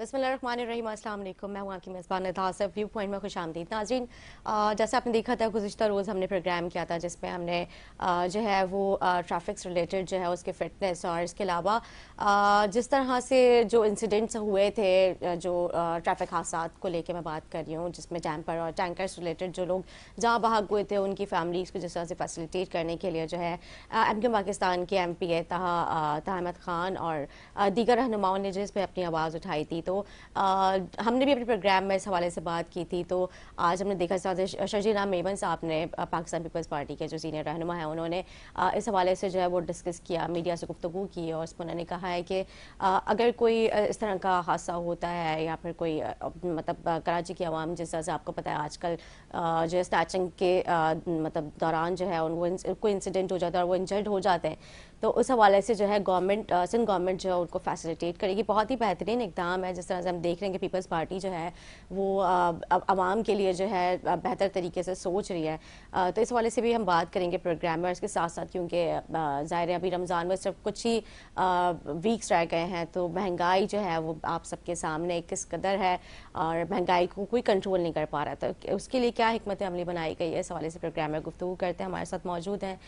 बिस्मिल्लाहिर्रहमानिर्रहीम, अस्सलाम वालेकुम। मैं हूँ आपकी मेज़बान नतासिफ। व्यू पॉइंट में खुशामदीद नाज़रीन। जैसे आपने देखा था गुज़िश्ता रोज़ हमने प्रोग्राम किया था जिसमें हमने जो है वो ट्रैफिक से रिलेटेड जो है उसके फिटनेस और इसके अलावा जिस तरह से जो इंसिडेंट्स हुए थे जो ट्रैफिक हादसात को लेके मैं बात कर रही हूँ, जिसमें डैम्पर और टैंकर से रिलेटेड जो लोग जहाँ भाग हुए थे उनकी फैमिलीज़ को जिस तरह से फैसिलिटेट करने के लिए जो है MQ पाकिस्तान के MP तहा अहमद ख़ान और दीगर रहनुमाओं ने जिस पे अपनी आवाज़ उठाई थी, तो हमने भी अपने प्रोग्राम में इस हवाले से बात की थी। तो आज हमने देखा शर्जीला मेमन साहब ने पाकिस्तान पीपल्स पार्टी के जो सीनियर रहनुमा हैं उन्होंने इस हवाले से जो है वो डिस्कस किया, मीडिया से गुफ्तगू की और उसमें उन्होंने कहा है कि अगर कोई इस तरह का हादसा होता है या फिर कोई मतलब कराची की आवाम जिस तरह से आपको पता है आजकल जो है स्नैचिंग के मतलब दौरान जो है उनको कोई इंसिडेंट हो जाता है और वो इंजर्ड हो जाते हैं, तो उस हवाले से जो है गवर्नमेंट सिंध गवर्नमेंट जो है उनको फैसिलिटेट करेगी। बहुत ही बेहतरीन इकदाम है। जिस तरह से हम देख रहे हैं कि पीपल्स पार्टी जो है वो आवाम के लिए जो है बेहतर तरीके से सोच रही है, तो इस हवाले से भी हम बात करेंगे प्रोग्राम में। और इसके साथ साथ क्योंकि ज़ाहिर है अभी रमज़ान में सिर्फ कुछ ही वीक्स रह गए हैं, तो महंगाई जो है वो आप सबके सामने किस कदर है और महंगाई को कोई कंट्रोल नहीं कर पा रहा, तो उसके लिए क्या हिकमत अमली बनाई गई है, इस हवाले से प्रोग्राम में गुफ्तगू करते हैं। हमारे साथ मौजूद हैं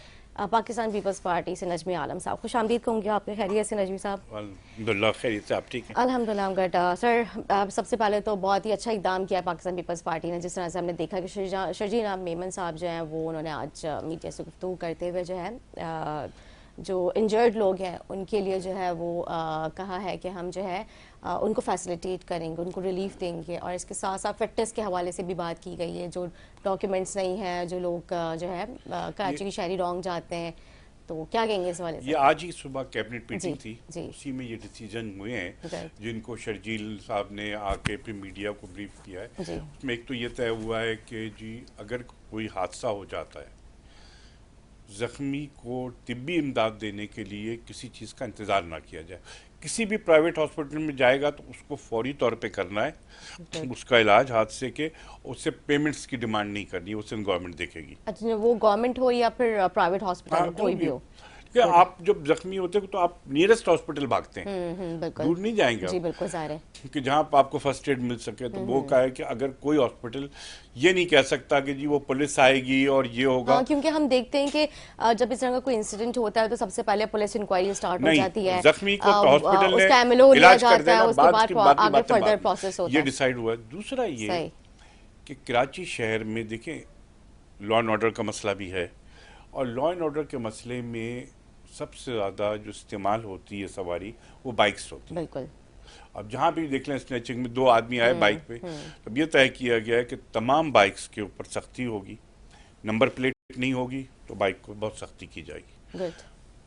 पाकिस्तान पीपल्स पार्टी से नजमी आलम साहब। खुश आमदीद कहूँगी आपके। खैरियत से नजमी साहब? अल्हम्दुलिल्लाह खैरियत से। आप ठीक हैं? अल्हम्दुलिल्लाह गुड। सर सबसे पहले तो बहुत ही अच्छा इकदाम किया है पाकिस्तान पीपल्स पार्टी ने, जिस तरह से हमने देखा कि शर्जीला मेमन साहब जो हैं वो उन्होंने आज मीडिया से गुफ्तगू करते हुए जो है जो इंजर्ड लोग हैं उनके लिए जो है वो कहा है कि हम जो है उनको फैसिलिटेट करेंगे, उनको रिलीफ देंगे। और इसके साथ साथ फिटनेस के हवाले से भी बात की गई है, जो डॉक्यूमेंट्स नहीं हैं, जो लोग जो है कराची की शहरी रॉन्ग जाते हैं, तो क्या कहेंगे इस हवाले से? ये आज ही सुबह कैबिनेट मीटिंग थी, उसी में ये डिसीजन हुए हैं जिनको शर्जील साहब ने आके फिर मीडिया को ब्रीफ किया है। उसमें एक तो ये तय हुआ है कि जी अगर कोई हादसा हो जाता है, जख्मी को तिब्बी इमदाद देने के लिए किसी चीज़ का इंतज़ार ना किया जाए। किसी भी प्राइवेट हॉस्पिटल में जाएगा तो उसको फौरी तौर पे करना है उसका इलाज हादसे के, उससे पेमेंट्स की डिमांड नहीं करनी है, वो सिंध गवर्नमेंट देखेगी। अच्छा, वो गवर्नमेंट हो या फिर प्राइवेट हॉस्पिटल कोई भी हो? क्या आप जब जख्मी होते हो तो आप नियरेस्ट हॉस्पिटल भागते हैं, दूर नहीं जाएंगे जी बिल्कुल ज़ाहिर है, क्योंकि जहाँ आपको फर्स्ट एड मिल सके। तो वो कहा है कि अगर कोई हॉस्पिटल ये नहीं कह सकता कि जी वो पुलिस आएगी और ये होगा। हाँ, क्योंकि हम देखते हैं कि जब इस तरह का कोई इंसिडेंट होता है तो सबसे पहले पुलिस इंक्वायरी स्टार्ट हो जाती है, जख्मी को तो हॉस्पिटल उसका एमएलओ लिया इलाज कर जाता है, देना, उसके बाद आगे फर्दर बात प्रोसेस होता ये है। डिसाइड हुआ है। दूसरा ये कि कराची शहर में देखें लॉ एंड ऑर्डर का मसला भी है, और लॉ एंड ऑर्डर के मसले में सबसे ज़्यादा जो इस्तेमाल होती है सवारी वो बाइक्स होती है। बिल्कुल। अब जहाँ भी देख लें स्नैचिंग में 2 आदमी आए बाइक पे, तब ये तय किया गया है कि तमाम बाइक्स के ऊपर सख्ती होगी, नंबर प्लेट नहीं होगी तो बाइक को बहुत सख्ती की जाएगी।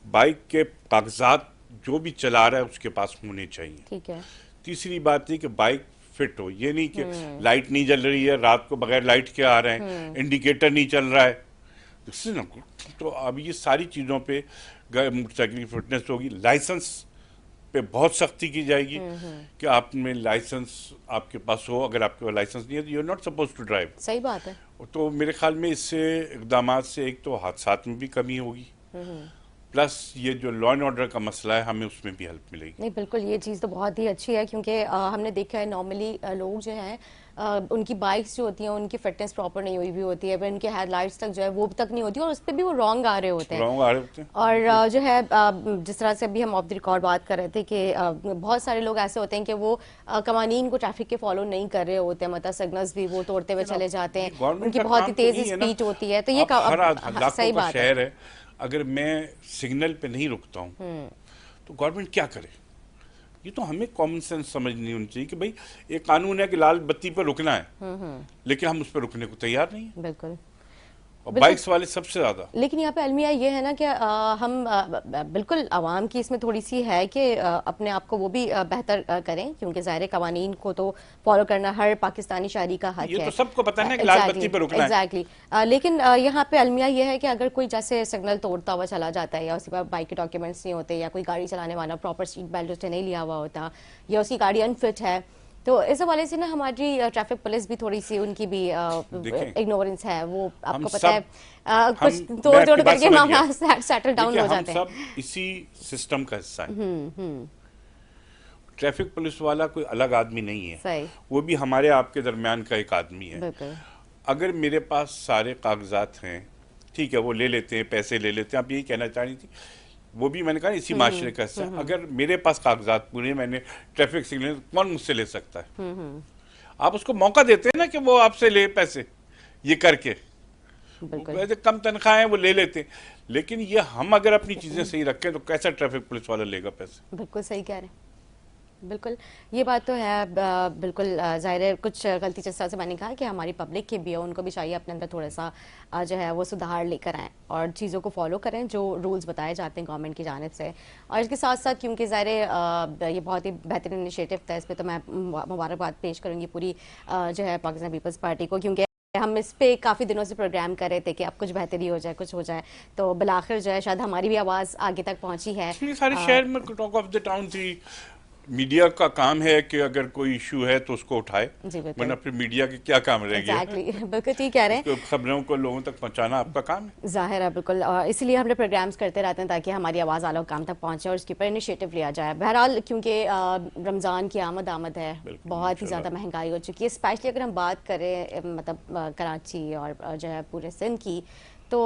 बाइक के कागजात जो भी चला रहा है उसके पास होने चाहिए। ठीक है। तीसरी बात है कि बाइक फिट हो, ये नहीं कि लाइट नहीं जल रही है, रात को बगैर लाइट के आ रहे हैं, इंडिकेटर नहीं चल रहा है, तो अब ये सारी चीज़ों पे मोटरसाइकिल की फिटनेस होगी। लाइसेंस पे बहुत सख्ती की जाएगी कि आप में लाइसेंस आपके पास हो, अगर आपके पास लाइसेंस नहीं है तो you are not suppose to drive. सही बात है। तो मेरे ख्याल में इससे इकदाम से एक तो हादसात में भी कमी होगी, प्लस ये जो लॉ एंड ऑर्डर का मसला है हमें उसमें भी हेल्प मिलेगी। नहीं बिल्कुल, ये चीज़ तो बहुत ही अच्छी है, क्योंकि हमने देखा है नॉर्मली लोग जो हैं उनकी बाइक्स जो होती हैं उनकी फिटनेस प्रॉपर नहीं हुई भी होती है, उनके हेडलाइट्स तक जो है वो तक नहीं होती और उस पर भी वो रॉन्ग आ रहे होते हैं। और जो है जिस तरह से अभी हम ऑफ द रिकॉर्ड बात कर रहे थे कि बहुत सारे लोग ऐसे होते हैं कि वो कवानीन को ट्रैफिक के फॉलो नहीं कर रहे होते हैं, मतलब सिग्नल्स भी वो तोड़ते हुए चले जाते हैं, उनकी बहुत ही तेज स्पीड होती है। तो ये सही बात है। अगर मैं सिग्नल पे नहीं रुकता हूँ तो गवर्नमेंट क्या करे? ये तो हमें कॉमन सेंस समझनी होनी चाहिए कि भाई एक कानून है कि लाल बत्ती पर रुकना है, लेकिन हम उस पर रुकने को तैयार नहीं है। बिल्कुल। और बाइक्स वाले सबसे ज्यादा। लेकिन यहाँ पे अलमिया ये है ना कि हम बिल्कुल आवाम की इसमें थोड़ी सी है कि अपने आप को वो भी बेहतर करें, क्योंकि ज़ाहिर कवानीन को तो फॉलो करना हर पाकिस्तानी शहरी का हक है। ये तो सबको पता है ना कि लाल बत्ती पे रुकना है। एग्जैक्टली। लेकिन यहाँ पे अलमिया ये है कि अगर कोई जैसे सिग्नल तोड़ता हुआ चला जाता है, या उसके पास बाइक के डॉक्यूमेंट्स नहीं होते, या कोई गाड़ी चलाने वाला प्रॉपर सीट बेल्ट उसने नहीं लिया हुआ होता, या उसकी गाड़ी अनफिट है, तो इस हवाले से ना हमारी ट्रैफिक पुलिस भी थोड़ी सी उनकी भी इग्नोरेंस है, वो आपको पता है कुछ तोड़ जोड़ करके मामला सेटल डाउन हो जाते हैं। हम सब इसी सिस्टम का हिस्सा हैं। ट्रैफिक पुलिस वाला कोई अलग आदमी नहीं है, सही। वो भी हमारे आपके दरमियान का एक आदमी है। अगर मेरे पास सारे कागजात हैं, ठीक है, वो ले लेते हैं, पैसे ले लेते हैं, आप यही कहना चाह रही थी, वो भी मैंने कहा इसी माशरे का हिस्सा। अगर मेरे पास कागजात पूरे, मैंने ट्रैफिक सिग्नल, कौन मुझसे ले सकता है? आप उसको मौका देते हैं ना कि वो आपसे ले पैसे, ये करके वैसे कम तनख्वाह है वो ले लेते हैं, लेकिन ये हम अगर अपनी चीजें सही रखें तो कैसा ट्रैफिक पुलिस वाला लेगा पैसे? बिल्कुल सही कह रहे हैं, बिल्कुल ये बात तो है। बिल्कुल जाहिर है कुछ गलती जिस तरह से मैंने कहा कि हमारी पब्लिक की भी है, उनको भी चाहिए अपने अंदर थोड़ा सा जो है वो सुधार लेकर आएँ और चीज़ों को फॉलो करें जो रूल्स बताए जाते हैं गवर्नमेंट की जानिब से। और इसके साथ साथ क्योंकि ज़ाहिर है ये बहुत ही बेहतरीन इनिशिएटिव था, इस पर तो मैं मुबारकबाद पेश करूँगी पूरी जो है पाकिस्तान पीपल्स पार्टी को, क्योंकि हम इस पे काफ़ी दिनों से प्रोग्राम कर रहे थे कि अब कुछ बेहतरी हो जाए, कुछ हो जाए, तो बिलाखिर जो है शायद हमारी भी आवाज़ आगे तक पहुंची है। सारे शहर में टॉक ऑफ द टाउन थी। मीडिया का काम है कि अगर कोई इशू है तो उसको उठाए, वरना फिर मीडिया के क्या काम रह गया? बिल्कुल ठीक कह रहे हैं, तो खबरों को लोगों तक पहुंचाना आपका काम है, जाहिर है। बिल्कुल, और इसीलिए हमने प्रोग्राम्स करते रहते हैं ताकि हमारी आवाज़ आला काम तक पहुंचे और उसके ऊपर इनिशिएटिव लिया जाए। बहरहाल क्योंकि रमज़ान की आमद है, बहुत ही ज़्यादा महंगाई हो चुकी है, स्पेशली अगर हम बात करें मतलब कराची और जो है पूरे सिंध की, तो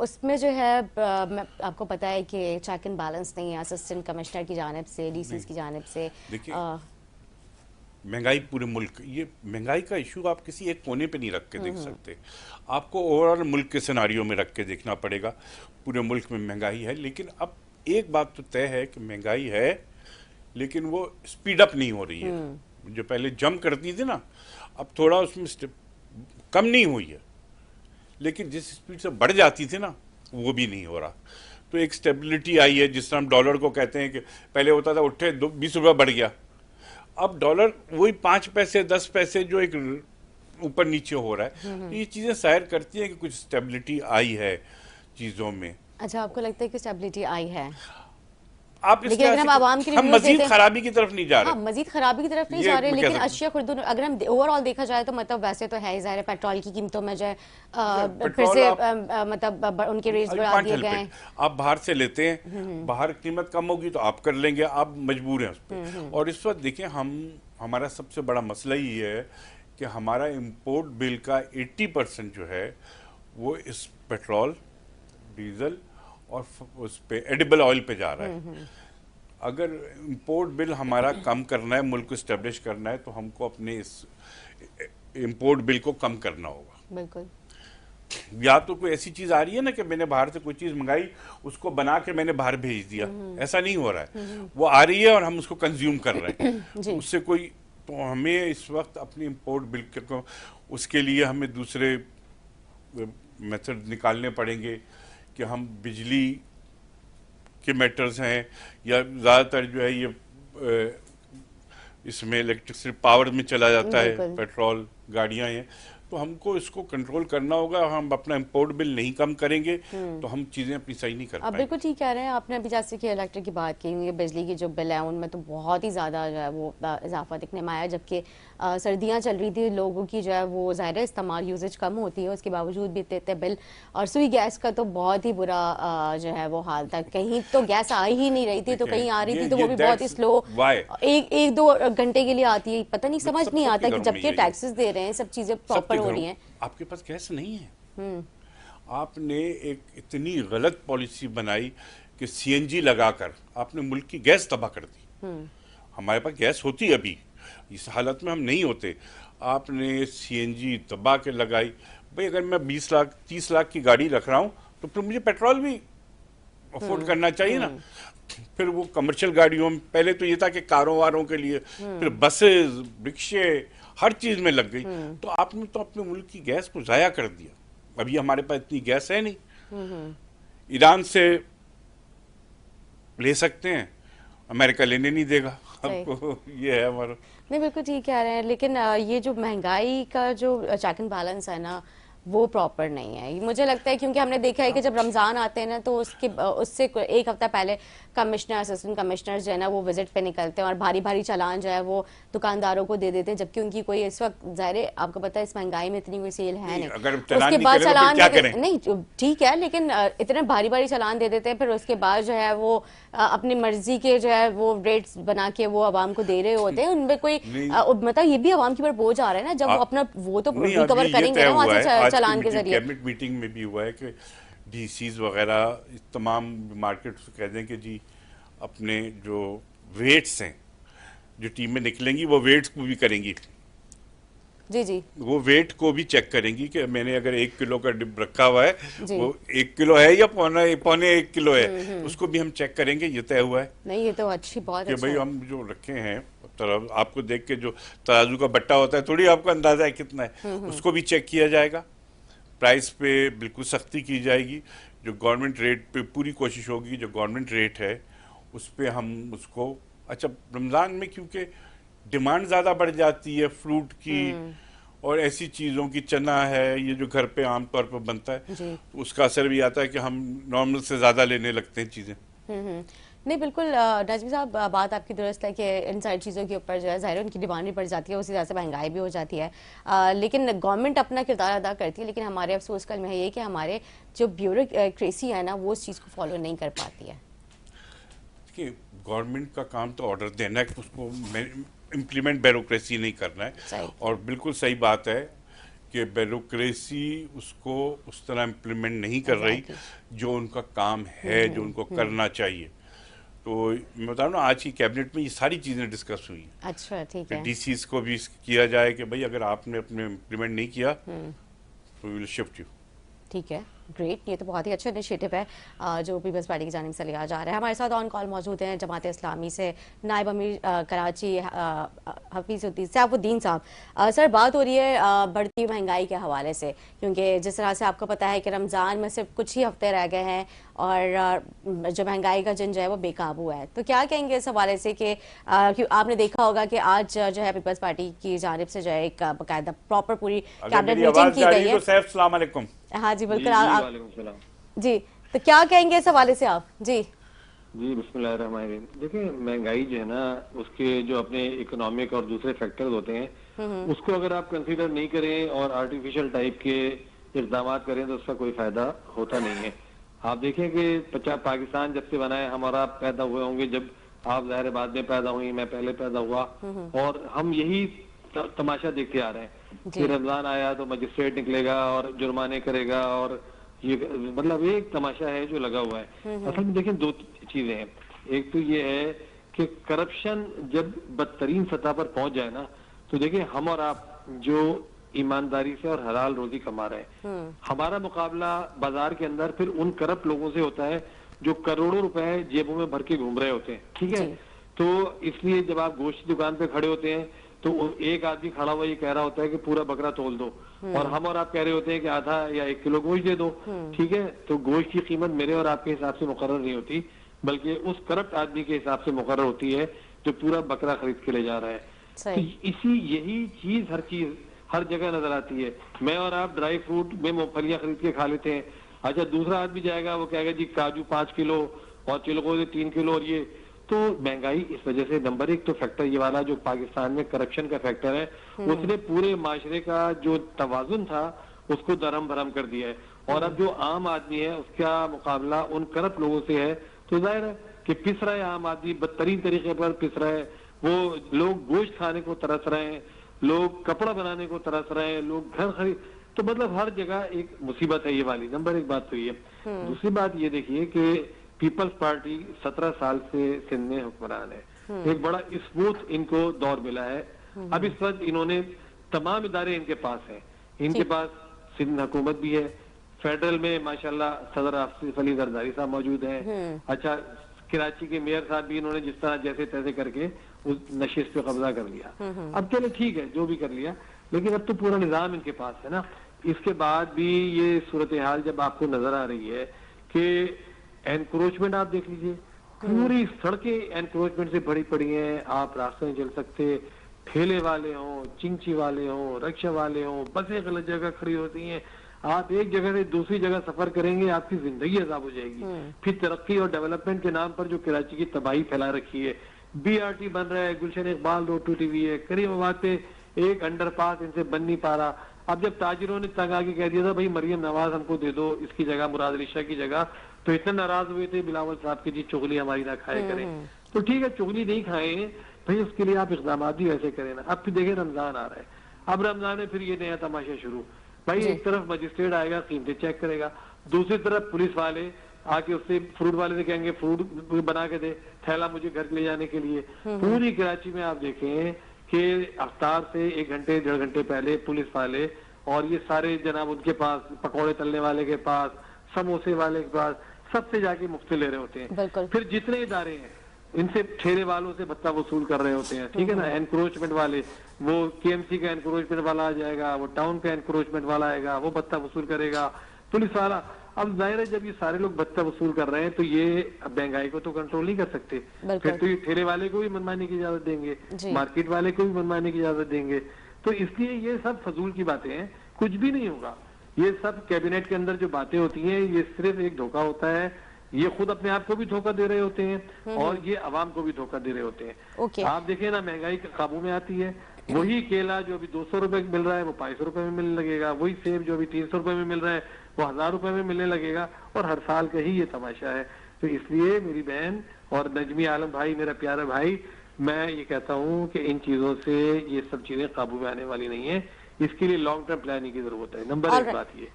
उसमें जो है आपको पता है कि चेक एंड बैलेंस नहीं है असिस्टेंट कमिश्नर की जानिब से, डीसीज की जानिब से। देखिए महंगाई पूरे मुल्क, ये महंगाई का इशू आप किसी एक कोने पे नहीं रख के देख सकते, आपको ओवरऑल मुल्क के सिनारियों में रख के देखना पड़ेगा। पूरे मुल्क में महंगाई है, लेकिन अब एक बात तो तय है कि महंगाई है, लेकिन वो स्पीड अप नहीं हो रही है। जो पहले जम करती थी ना, अब थोड़ा उसमें कम नहीं हुई है, लेकिन जिस स्पीड से बढ़ जाती थी ना, वो भी नहीं हो रहा। तो एक स्टेबिलिटी आई है, जिस तरह हम डॉलर को कहते हैं कि पहले होता था उठे 20 रुपये बढ़ गया, अब डॉलर वही 5 पैसे 10 पैसे जो एक ऊपर नीचे हो रहा है। तो ये चीज़ें जाहिर करती हैं कि कुछ स्टेबिलिटी आई है चीज़ों में। अच्छा, आपको लगता है कि स्टेबिलिटी आई है? आप लेकिन अगर हम आवाम की हम मजीद खराबी की तरफ नहीं जा रहे। हाँ, मजीद खराबी की तरफ नहीं जा रहे, लेकिन अशिया खुर्दुन अगर हम ओवरऑल देखा जाए तो मतलब वैसे तो है ज़ाहिर, पेट्रोल की कीमतों में जो है फिर से मतलब उनके रेट्स बढ़ा दिए गए हैं। आप बाहर से लेते हैं, बाहर कीमत कम होगी तो आप कर लेंगे, आप मजबूर हैं उस पर। और इस वक्त देखिए हमारा सबसे बड़ा मसला ही है कि हमारा इम्पोर्ट बिल का 80% जो है वो इस पेट्रोल, डीजल और उस पे एडिबल ऑयल पे जा रहा है। अगर इंपोर्ट बिल हमारा कम करना है, मुल्क को स्टेब्लिश करना है, तो हमको अपने इस इंपोर्ट बिल को कम करना होगा। बिल्कुल। या तो कोई ऐसी चीज आ रही है ना कि मैंने बाहर से कोई चीज मंगाई, उसको बना के मैंने बाहर भेज दिया, ऐसा नहीं हो रहा है। वो आ रही है और हम उसको कंज्यूम कर रहे हैं उससे कोई। तो हमें इस वक्त अपनी इंपोर्ट बिल को, उसके लिए हमें दूसरे मेथड निकालने पड़ेंगे कि हम बिजली के मैटर्स हैं, या ज़्यादातर जो है ये इसमें इलेक्ट्रिसिटी पावर में चला जाता है, पेट्रोल गाड़ियां हैं, तो हमको इसको कंट्रोल करना होगा। हम अपना इंपोर्ट बिल नहीं कम करेंगे तो हम चीज़ें अपनी सही नहीं कर पाएंगे। बिल्कुल ठीक कह रहे हैं आपने। अभी जैसे कि इलेक्ट्रिक की बात की, ये बिजली की जो बिल है उनमें तो बहुत ही ज़्यादा जो है वो इजाफा दिखने में आया, जबकि सर्दियाँ चल रही थी, लोगों की जो है वो ज़ाहिर है इस्तेमाल यूजेज कम होती है, उसके बावजूद भी इतने बिल। और सुई गैस का तो बहुत ही बुरा जो है वो हाल था, कहीं तो गैस आ ही नहीं रही थी, तो कहीं आ रही थी तो वो भी बहुत ही स्लो, एक दो घंटे के लिए आती है, पता नहीं समझ नहीं आता कि जबकि टैक्सेस दे रहे हैं, सब चीज़ें प्रॉपर हो रही हैं, आपके पास गैस नहीं है। आपने एक इतनी गलत पॉलिसी बनाई कि सीएनजी लगाकर आपने मुल्क की गैस तबाह कर दी। हमारे पास गैस होती अभी, इस हालत में हम नहीं होते। आपने सीएनजी दबा के लगाई। भाई अगर मैं 20 लाख 30 लाख की गाड़ी रख रहा हूँ तो फिर मुझे पेट्रोल भी अफोर्ड करना चाहिए ना। फिर वो कमर्शियल गाड़ियों में, पहले तो ये था कि कारों वारों के लिए, फिर बसेस, रिक्शे, हर चीज में लग गई। तो आपने तो अपने मुल्क की गैस को जाया कर दिया। अभी हमारे पास इतनी गैस है नहीं, ईरान से ले सकते हैं, अमेरिका लेने नहीं देगा आपको, ये है हमारा। नहीं बिल्कुल ठीक कह रहे हैं, लेकिन ये जो महंगाई का जो चेक एंड बैलेंस है ना, वो प्रॉपर नहीं है। मुझे लगता है क्योंकि हमने देखा है कि जब रमज़ान आते हैं ना तो उससे एक हफ्ता पहले कमिश्नर, असिस्टेंट कमिश्नर जो है ना वो विजिट पे निकलते हैं और भारी भारी चालान जो है वो दुकानदारों को दे देते हैं, जबकि उनकी कोई इस वक्त ज़ाहिर है आपको पता है इस महंगाई में इतनी कोई सेल है नहीं। उसके बाद चालान नहीं, ठीक है, लेकिन इतने भारी भारी चालान दे देते हैं, फिर उसके बाद जो है वो अपनी मर्जी के जो है वो रेट्स बना के वो आवाम को दे रहे होते हैं। उनमें कोई मतलब ये भी आवाम के ऊपर बोझ आ रहा है ना, जब वो अपना वो तो रिकवर करेंगे ना वहाँ से चालान के जरिए। कैबिनेट मीटिंग में भी हुआ है कि डीसीज वगैरह तमाम मार्केट से कह दें कि जी अपने जो वेट्स हैं जो टीमें निकलेंगी वो वेट्स को भी करेंगी, जी जी, वो वेट को भी चेक करेंगी कि मैंने अगर 1 किलो का डिब रखा हुआ है वो 1 किलो है या पौने 1 किलो है, उसको भी हम चेक करेंगे। ये तय हुआ है। नहीं ये तो अच्छी बात है कि भाई हम जो रखे हैं आपको देख के जो तराजू का बट्टा होता है थोड़ी आपको अंदाजा है कितना है, उसको भी चेक किया जाएगा। प्राइस पे बिल्कुल सख्ती की जाएगी। जो गवर्नमेंट रेट पे पूरी कोशिश होगी, जो गवर्नमेंट रेट है उस पर हम उसको, अच्छा रमज़ान में क्योंकि डिमांड ज़्यादा बढ़ जाती है फ्रूट की और ऐसी चीज़ों की, चना है ये जो घर पे आमतौर पर बनता है, उसका असर भी आता है कि हम नॉर्मल से ज़्यादा लेने लगते हैं चीज़ें। नहीं बिल्कुल नजमी साहब, बात आपकी दुरुस्त है कि इन सारी चीज़ों के ऊपर जो है ज़ाहिर उनकी डिमांड भी बढ़ जाती है, उसी तरह से महंगाई भी हो जाती है। लेकिन गवर्नमेंट अपना किरदार अदा करती है, लेकिन हमारे अफसोस कल में है ये कि हमारे जो ब्यूरोक्रेसी है ना वो उस चीज़ को फॉलो नहीं कर पाती है। देखिए गवर्नमेंट का काम तो ऑर्डर देना है, उसको इम्प्लीमेंट ब्यूरोक्रेसी नहीं करना है। और बिल्कुल सही बात है कि ब्यूरोक्रेसी उसको उस तरह इम्प्लीमेंट नहीं कर रही जो उनका काम है, जो उनको करना चाहिए। तो मैं बता रहा हूँ आज की कैबिनेट में ये सारी चीज़ें डिस्कस हुई। अच्छा ठीक है। डीसीज को भी किया जाए कि भाई अगर आपने अपने इम्प्लीमेंट नहीं किया तो वी विल शिफ्ट यू। ठीक है, ग्रेट, ये तो बहुत ही अच्छा इनिशिएटिव है जो पीपल्स पार्टी की जानिब से लिया जा रहा है। हमारे साथ ऑन कॉल मौजूद हैं जमात इस्लामी से नायब अमीर कराची हफीज़ुद्दीन सैफुद्दीन साहब। सर बात हो रही है बढ़ती महंगाई के हवाले से, क्योंकि जिस तरह से आपको पता है कि रमज़ान में सिर्फ कुछ ही हफ्ते रह गए हैं और जो महंगाई का जंज है वो बेकाबू है, तो क्या कहेंगे इस हवाले से कि आपने देखा होगा कि आज जो है पीपल्स पार्टी की जानिब से जो है एक बाकायदा प्रॉपर पूरी कैबिनेट मीटिंग की गई है। हाँ जी बिल्कुल, जी तो क्या कहेंगे इस हवाले से आप? जी जी बिस्मिल्लाहिर्रहमानिर्रहीम। देखिए महंगाई जो है ना उसके जो अपने इकोनॉमिक और दूसरे फैक्टर्स होते हैं उसको अगर आप कंसीडर नहीं करें और आर्टिफिशियल टाइप के इक़दाम करें तो उसका कोई फायदा होता नहीं है। आप देखें कि पाकिस्तान जब से बना है, हमारा पैदा हुए होंगे जब आप ज़ाहिर बाद में पैदा हुई, मैं पहले पैदा हुआ, और हम यही तमाशा देखते आ रहे हैं कि रमजान आया तो मजिस्ट्रेट निकलेगा और जुर्माने करेगा, और ये मतलब एक तमाशा है जो लगा हुआ है। असल में देखें दो चीजें हैं। एक तो ये है कि करप्शन जब बदतरीन सतह पर पहुंच जाए ना, तो देखिए हम और आप जो ईमानदारी से और हलाल रोजी कमा रहे हैं, हमारा मुकाबला बाजार के अंदर फिर उन करप्ट लोगों से होता है जो करोड़ों रुपए जेबों में भर के घूम रहे होते हैं। ठीक है, तो इसलिए जब आप गोश्त की दुकान पे खड़े होते हैं तो एक आदमी खड़ा हुआ ये कह रहा होता है कि पूरा बकरा तोल दो, और हम और आप कह रहे होते हैं कि आधा या 1 किलो गोश्त दे दो। ठीक है, तो गोश्त की कीमत मेरे और आपके हिसाब से मुकर्रर नहीं होती, बल्कि उस करप्ट आदमी के हिसाब से मुकर्रर होती है जो पूरा बकरा खरीद के ले जा रहा है। तो यही चीज हर जगह नजर आती है। मैं और आप ड्राई फ्रूट में मूंगफलियां खरीद के खा लेते हैं, अच्छा दूसरा आदमी जाएगा वो कहेगा जी काजू 5 किलो और चिलगोज़े 3 किलो, और ये तो महंगाई इस वजह से नंबर 1 तो फैक्टर ये वाला जो पाकिस्तान में करप्शन का फैक्टर है, उसने पूरे माशरे का जो तवाजुन था उसको दरहम भरम कर दिया है। और अब जो आम आदमी है उसका मुकाबला उन करप्ट लोगों से है, तो जाहिर है कि पिस रहा है आम आदमी, बदतरीन तरीके पर पिस रहा है। वो लोग गोश्त खाने को तरस रहे हैं, लोग कपड़ा बनाने को तरस रहे हैं, लोग घर खरीद, तो मतलब हर जगह एक मुसीबत है ये वाली। नंबर 1 बात तो ये। दूसरी बात ये देखिए कि पीपल्स पार्टी 17 साल से सिंध में हुक्मरान है, एक बड़ा स्मूथ इनको दौर मिला है। अब इस वक्त इन्होंने तमाम इदारे इनके पास हैं, इनके पास सिंध हुकूमत भी है, फेडरल में माशाल्लाह सदर आसिफ अली जरदारी साहब मौजूद हैं। अच्छा कराची के मेयर साहब भी इन्होंने जिस तरह जैसे तैसे करके उस नशिस्त पे कब्जा कर लिया। अब चलो ठीक है जो भी कर लिया, लेकिन अब तो पूरा निजाम इनके पास है ना। इसके बाद भी ये सूरत हाल जब आपको नजर आ रही है कि एनक्रोचमेंट आप देख लीजिए, पूरी सड़कें एनक्रोचमेंट से भरी पड़ी हैं, आप रास्ते नहीं चल सकते, ठेले वाले हों, चिंची वाले हों, रिक्शा वाले हों, बसें गलत जगह खड़ी होती हैं। आप एक जगह से दूसरी जगह सफर करेंगे, आपकी जिंदगी अजाब हो जाएगी। फिर तरक्की और डेवलपमेंट के नाम पर जो कराची की तबाही फैला रखी है, BRT बन रहा है, गुलशन इकबाल रोड टूटी हुई है, करीमाबाद पे एक अंडरपास इनसे बन नहीं पा रहा। अब जब ताजिरों ने तंग आके कह दिया था भाई मरियम नवाज हमको दे दो इसकी जगह, मुराद अली शाह की जगह, तो इतने नाराज हुए थे बिलावल साहब की जी चुगली हमारी ना खाए करें। तो ठीक है, चुगली नहीं खाए भाई, उसके लिए आप इकदाम भी वैसे करें ना। अब फिर देखे रमजान आ रहा है, अब रमजान में फिर ये नया तमाशा शुरू। भाई एक तरफ मजिस्ट्रेट आएगा, कीमतें चेक करेगा, दूसरी तरफ पुलिस वाले आके उससे फ्रूट वाले से कहेंगे फ्रूट बना के दे, थैला मुझे घर ले जाने के लिए। पूरी कराची में आप देखें कि अफ्तार से 1 घंटे 1.5 घंटे पहले पुलिस वाले और ये सारे जनाब उनके पास, पकौड़े तलने वाले के पास, समोसे वाले के पास, सबसे जाके मुफ्त ले रहे होते हैं। फिर जितने इदारे हैं इनसे ठेले वालों से भत्ता वसूल कर रहे होते हैं, ठीक है ना। एनक्रोचमेंट वाले, वो KMC का एनक्रोचमेंट वाला आ जाएगा, वो टाउन का एनक्रोचमेंट वाला आएगा, वो भत्ता वसूल करेगा, पुलिस वाला। अब जाहिर है जब ये सारे लोग भत्ता वसूल कर रहे हैं तो ये महंगाई को तो कंट्रोल नहीं कर सकते, फिर तो ये ठेले वाले को भी मनमानी की इजाजत देंगे, मार्केट वाले को भी मनमानी की इजाजत देंगे। तो इसलिए ये सब फजूल की बातें हैं, कुछ भी नहीं होगा। ये सब कैबिनेट के अंदर जो बातें होती हैं ये सिर्फ एक धोखा होता है। ये खुद अपने आप को भी धोखा दे रहे होते हैं और ये अवाम को भी धोखा दे रहे होते हैं। आप देखिए ना, महंगाई काबू में आती है, वही केला जो अभी 200 रुपए मिल रहा है वो 500 रुपए में मिलने लगेगा, वही सेब जो अभी 300 रुपए में मिल रहा है वो 1000 रुपए में मिलने लगेगा, और हर साल का ही ये तमाशा है। तो इसलिए मेरी बहन और नजमी आलम भाई, मेरा प्यारा भाई, मैं ये कहता हूँ कि इन चीजों से ये सब चीजें काबू में आने वाली नहीं है। इसके लिए लॉन्ग टर्म प्लानिंग की जरूरत है। नंबर एक बात ये।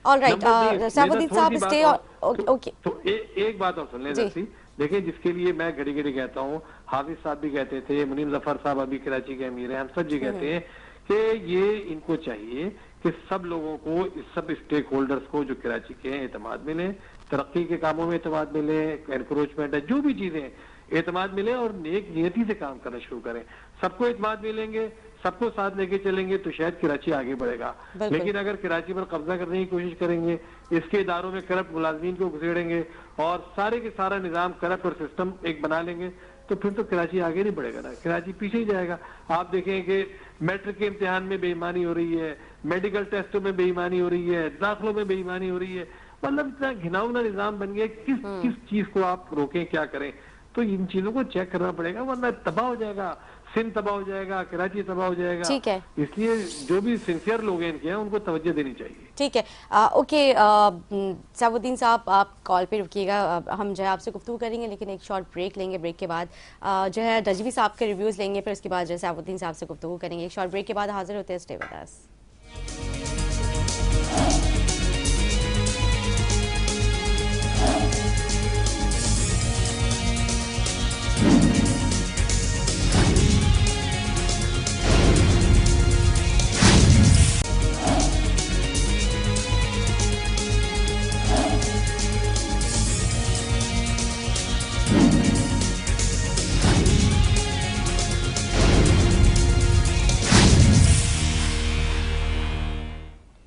तो एक बात और सुन लें नरसी, देखिए जिसके लिए मैं घड़ी घड़ी कहता हूँ, हाफिज साहब भी कहते थे, मुनीम जफर साहब अभी कराची के अमीर हैं, हम सब जी कहते हैं कि ये इनको चाहिए कि सब लोगों को, इस सब स्टेक होल्डर्स को जो कराची के हैं एतमाद मिले, तरक्की के कामों में एतमाद मिले, एनक्रोचमेंट है, जो भी चीजें एतमाद मिले, और नेक नियति से काम करना शुरू करें। सबको एतमाद मिलेंगे, सबको साथ लेके चलेंगे तो शायद कराची आगे बढ़ेगा। लेकिन अगर कराची पर कब्जा करने की कोशिश करेंगे, इसके इदारों में करप्ट मुलाजमीन को घुसेड़ेंगे और सारे के सारा निजाम करप्ट और सिस्टम एक बना लेंगे, तो फिर तो कराची आगे नहीं बढ़ेगा ना, कराची पीछे ही जाएगा। आप देखें कि मैट्रिक के इम्तिहान में बेईमानी हो रही है, मेडिकल टेस्टों में बेईमानी हो रही है, दाखिलों में बेईमानी हो रही है, मतलब इतना घिनौना निजाम बन गया। किस चीज को आप रोकें, क्या करें? तो इन चीजों को चेक करना पड़ेगा, वरना तबाह हो जाएगा, सिंध तबाह हो जाएगा, कराची तबाह हो जाएगा। ठीक है, इसलिए जो भी सिंसियर लोग हैं इनके, उनको तवज्जो देनी चाहिए। ठीक है, ओके साबुद्दीन साहब, आप कॉल पे रुकिएगा, हम जो है आपसे गुफ्तगू करेंगे, लेकिन एक शॉर्ट ब्रेक लेंगे। ब्रेक के बाद जो है नजवी साहब के रिव्यूज लेंगे, फिर उसके बाद जो है साबुद्दीन साहब से गुफ्तगू करेंगे। एक शॉर्ट ब्रेक के बाद हाजिर होते हैं, stay with us.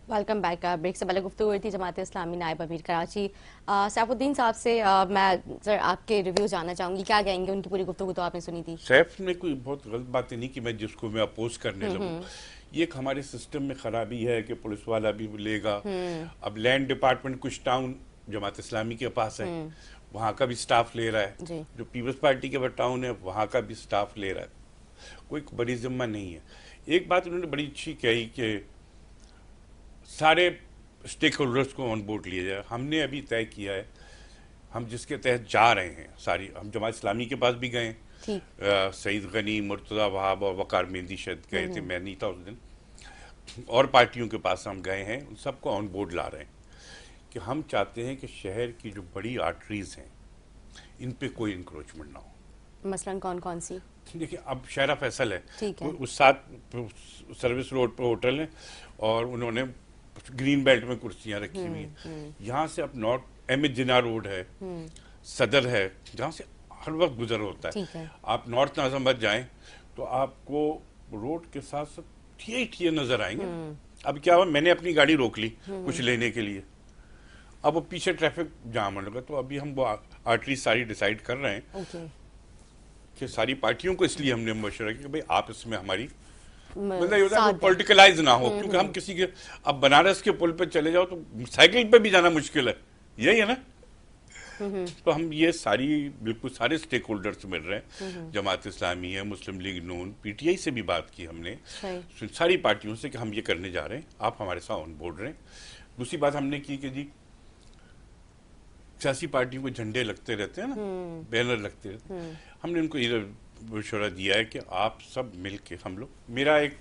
Welcome back. Break से पहले गुफ्तगू हुई थी जमात इस्लामी नायब अमीर कराची सैफुद्दीन साहब से। मैं सर आपके रिव्यू जानना चाहूंगी, क्या कहेंगे? उनकी पूरी गुफ्तगू तो आपने सुनी थी। सैफ ने कोई बहुत गलत बातें नहीं कि मैं जिसको मैं अपोज करने लगूं। ये एक हमारे सिस्टम में खराबी है कि पुलिस वाला भी लेगा। अब लैंड डिपार्टमेंट कुछ टाउन जमात इस्लामी के पास है, वहाँ का भी स्टाफ ले रहा है, जो पीपल्स पार्टी के टाउन है वहाँ का भी स्टाफ ले रहा है, कोई बड़ी जिम्मा नहीं है। एक बात उन्होंने बड़ी अच्छी कही कि सारे स्टेक होल्डर्स को ऑन बोर्ड लिया जाए। हमने अभी तय किया है, हम जिसके तहत जा रहे हैं सारी, हम जमात इस्लामी के पास भी गए, सईद गनी, मुर्तज़ा वहाब और वकार मेहंदी शायद गए थे, मैं नहीं था उस दिन, और पार्टियों के पास हम गए हैं, उन सबको ऑन बोर्ड ला रहे हैं कि हम चाहते हैं कि शहर की जो बड़ी आर्टरीज हैं इन पे कोई इंक्रोचमेंट ना हो। मसलन कौन कौन सी? देखिए, अब शहरा फैसल है, उस साथ सर्विस रोड पर होटल है और उन्होंने ग्रीन बेल्ट में कुर्सियां रखी हुई हैं। यहाँ से अब नॉर्थ एम जिना रोड है, सदर है, जहाँ से हर वक्त गुजर होता है। आप नॉर्थ नाजमबाद जाएं तो आपको रोड के साथ साथ ठिये नजर आएंगे। अब क्या हुआ, मैंने अपनी गाड़ी रोक ली कुछ लेने के लिए, अब वो पीछे ट्रैफिक जाम होने लगा। तो अभी हम वो आर्टरी सारी डिसाइड कर रहे हैं कि सारी पार्टियों को, इसलिए हमने मशवरा किया कि भाई आप इसमें हमारी मतलब ये होता है पॉलिटिकलाइज ना हो, क्योंकि हम किसी के, अब बनारस के पुल पे चले जाओ तो साइकिल पे भी जाना मुश्किल है, यही है ना। तो हम ये सारी बिल्कुल सारे स्टेक होल्डर्स मिल रहे हैं, जमात इस्लामी है, मुस्लिम लीग नून, पीटीआई से भी बात की हमने, सारी पार्टियों से कि हम ये करने जा रहे हैं, आप हमारे साथ ऑन बोर्ड रहें। दूसरी बात हमने की कि जी सियासी पार्टियों को झंडे लगते रहते हैं ना, बैनर लगते रहते हैं, हमने उनको ये मशवरा दिया है कि आप सब मिल के, हम लोग, मेरा एक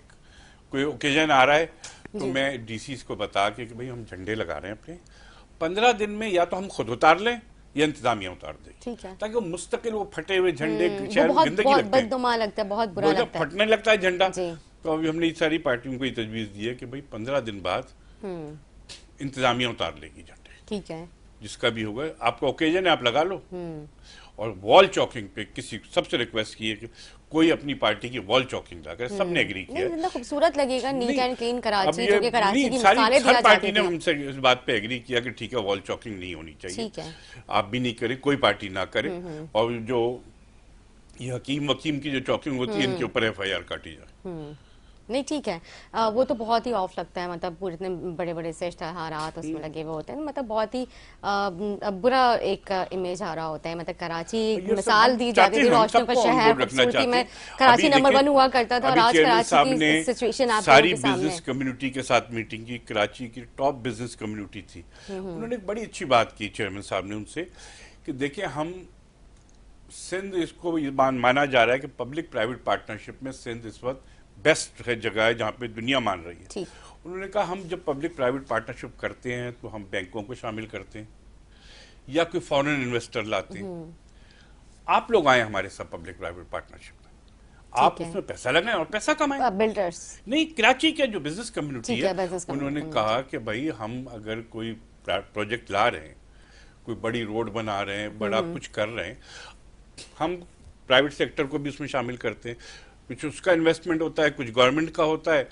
कोई ओकेजन आ रहा है तो मैं डीसी को बता के कि भाई हम झंडे लगा रहे हैं अपने, 15 दिन में या तो हम खुद उतार लें या इंतजामिया उतार दे, ताकि वो मुस्तकिल वो फटे हुए झंडे शहर में गंदगी लगता है, बहुत बुरा लगता है, फटने लगता है झंडा। तो अभी हमने सारी पार्टियों को ये तजवीज दी है कि भाई 15 दिन बाद इंतजामिया उतार लेगी झंडे, ठीक है, जिसका भी होगा, आपका ओकेजन है आप लगा लो। और वॉल चॉकिंग पे किसी सबसे रिक्वेस्ट की है कि कोई अपनी पार्टी की वॉल चॉकिंग ना करे, सबने एग्री किया, खूबसूरत लगेगा, नीट एंड क्लीन कराची, जो कि कराची की मिसालें हर पार्टी ने हमसे इस बात पे एग्री किया कि ठीक है वॉल चॉकिंग नहीं होनी चाहिए, आप भी नहीं करें, कोई पार्टी ना करे, और जो ये हकीम वकीम की जो चॉकिंग होती है इनके ऊपर FIR काटी जाए। नहीं ठीक है, वो तो बहुत ही ऑफ लगता है, मतलब पूरे इतने बड़े बड़े से इश्तहारात उसमें लगे हुए होते हैं, मतलब बहुत ही बुरा एक इमेज आ रहा होता है। मतलब कराची मिसाल दी जाती थी रोशनियों का शहर, खूबसूरती में कराची नंबर 1 हुआ करता था, और आज कराची की सिचुएशन आप सारी बिजनेस कम्युनिटी के साथ मीटिंग की, कराची की टॉप बिजनेस कम्युनिटी थी, उन्होंने एक बड़ी अच्छी बात की चेयरमैन साहब ने उनसे कि देखिए हम सिंध, इसको माना जा रहा है कि पब्लिक प्राइवेट पार्टनरशिप में सिंध इस वक्त बेस्ट जगह है जहाँ पे दुनिया मान रही है। उन्होंने कहा हम जब पब्लिक प्राइवेट पार्टनरशिप करते हैं तो हम बैंकों को शामिल करते हैं या कोई फॉरेन इन्वेस्टर लाते हैं, आप लोग आए हमारे साथ पब्लिक प्राइवेट पार्टनरशिप में, आप उसमें पैसा लगाएं और पैसा कमाएं। बिल्डर्स नहीं, कराची के जो बिजनेस कम्युनिटी है उन्होंने कहा कि भाई हम अगर कोई प्रोजेक्ट ला रहे हैं, कोई बड़ी रोड बना रहे हैं, बड़ा कुछ कर रहे हैं, हम प्राइवेट सेक्टर को भी उसमें शामिल करते हैं, कुछ उसका इन्वेस्टमेंट होता है, कुछ गवर्नमेंट का होता है,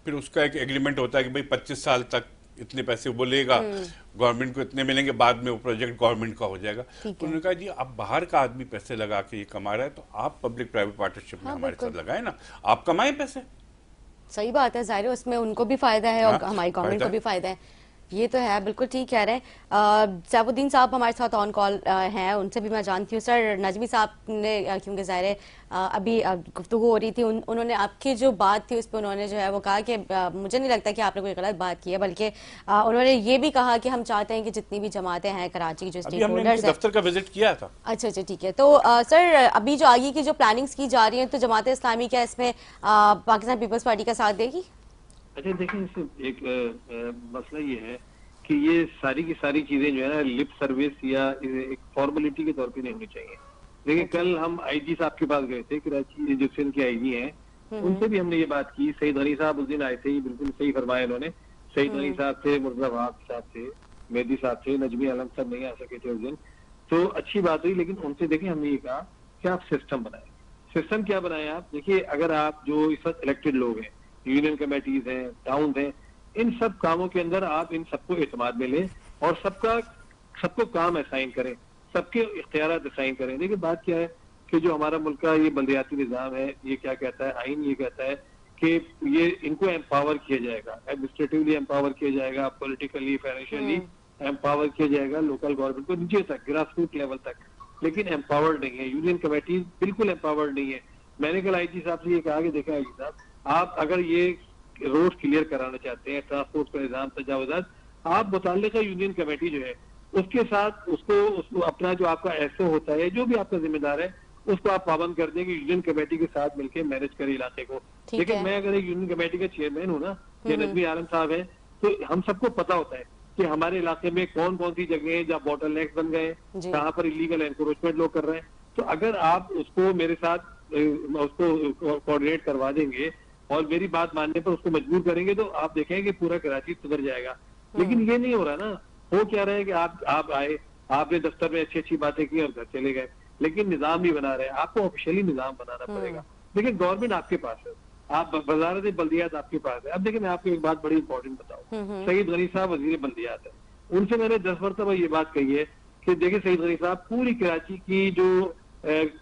फिर उसका एक एग्रीमेंट होता है कि भाई 25 साल तक इतने पैसे वो लेगा, गवर्नमेंट को इतने मिलेंगे, बाद में वो प्रोजेक्ट गवर्नमेंट का हो जाएगा। तो उन्होंने कहा जी अब बाहर का आदमी पैसे लगा के ये कमा रहा है तो आप पब्लिक प्राइवेट पार्टनरशिप में हमारे साथ लगाए ना, आप कमाएं पैसे। सही बात है, जाहिर है उसमें उनको भी फायदा है और हमारी गवर्नमेंट को भी फायदा है, ये तो है, बिल्कुल ठीक कह रहे हैं। सैफुद्दीन साहब हमारे साथ ऑन कॉल हैं, उनसे भी मैं जानती हूँ। सर, नजमी साहब ने, क्योंकि ज़ाहिर है अभी गुफ्तगू हो रही थी, उन्होंने आपकी जो बात थी उस पर उन्होंने जो है वो कहा कि मुझे नहीं लगता कि आपने कोई गलत बात की है, बल्कि उन्होंने ये भी कहा कि हम चाहते हैं कि जितनी भी जमातें हैं कराची जो स्टेक होल्डर्स हैं, दफ्तर का विजिट किया था। अच्छा, ठीक है। तो सर अभी जो आगे की जो प्लानिंग्स की जा रही है, तो जमात इस्लामी क्या इसमें पाकिस्तान पीपल्स पार्टी का साथ देगी? अच्छा देखिए, इसमें एक मसला ये है कि ये सारी की सारी चीजें जो है ना लिप सर्विस या एक फॉर्मेलिटी के तौर पे नहीं होनी चाहिए। देखिए कल हम आईजी साहब के पास गए थे, कराची जो सिंध के आईजी हैं, उनसे भी हमने ये बात की। सईद गनी साहब उस दिन आए थे, बिल्कुल सही फरमाया उन्होंने। सईद गनी साहब थे, मुर्तज़ा वहाब साहब थे, मेहदी साहब थे, नजमी आलम साहब नहीं आ सके थे उस दिन, तो अच्छी बात हुई। लेकिन उनसे देखिए हमने ये कहा कि आप सिस्टम बनाए। सिस्टम क्या बनाए आप? देखिए अगर आप जो इस वक्त इलेक्टेड लोग हैं, यूनियन कमेटीज हैं, टाउन हैं, इन सब कामों के अंदर आप इन सबको एतमाद में लें और सबको काम असाइन करें, सबके इख्तियारात असाइन करें। देखिए बात क्या है कि जो हमारा मुल्क का ये बल्दियाती निज़ाम है, ये क्या कहता है, आइन ये कहता है कि ये इनको एम्पावर किया जाएगा, एडमिनिस्ट्रेटिवली एम्पावर किया जाएगा, पॉलिटिकली फाइनेंशियली एम्पावर किया जाएगा, लोकल गवर्नमेंट को नीचे तक, ग्रास रूट लेवल तक, लेकिन एम्पावर्ड नहीं है। यूनियन कमेटीज बिल्कुल एम्पावर्ड नहीं है। मैंने कल आईजी साहब से ये कहा कि देखा आईजी साहब, आप अगर ये रोड क्लियर कराना चाहते हैं, ट्रांसपोर्ट का निजाम, तजावुजात, आप मुताल्लिका यूनियन कमेटी जो है उसके साथ उसको अपना जो आपका एसओ होता है, जो भी आपका जिम्मेदार है, उसको आप पाबंद कर देंगे, यूनियन कमेटी के साथ मिलकर मैनेज करें इलाके को। लेकिन मैं अगर एक यूनियन कमेटी का चेयरमैन हूँ ना, या नजमी आलम साहब है, तो हम सबको पता होता है कि हमारे इलाके में कौन कौन सी जगह है जहाँ बॉटल नेक्स बन गए, कहाँ पर इलीगल एनक्रोचमेंट लोग कर रहे हैं। तो अगर आप उसको मेरे साथ उसको कोऑर्डिनेट करवा देंगे और मेरी बात मानने पर उसको मजबूर करेंगे, तो आप देखेंगे कि पूरा कराची सुधर जाएगा। लेकिन ये नहीं हो रहा ना। हो क्या रहा है कि आप आए, आपने दफ्तर में अच्छी अच्छी बातें की और घर चले गए, लेकिन निजाम भी बना रहे हैं। आपको ऑफिशियली निजाम बनाना पड़ेगा। लेकिन गवर्नमेंट आपके पास है, आप वजारत बल्दियात आपके पास है। अब देखिए मैं आपको एक बात बड़ी इंपॉर्टेंट बताऊं, सईद गनी साहब वजीर बल्दियात है, उनसे मैंने 10 मरतबा ये बात कही है कि देखिए सईद गनी साहब, पूरी कराची की जो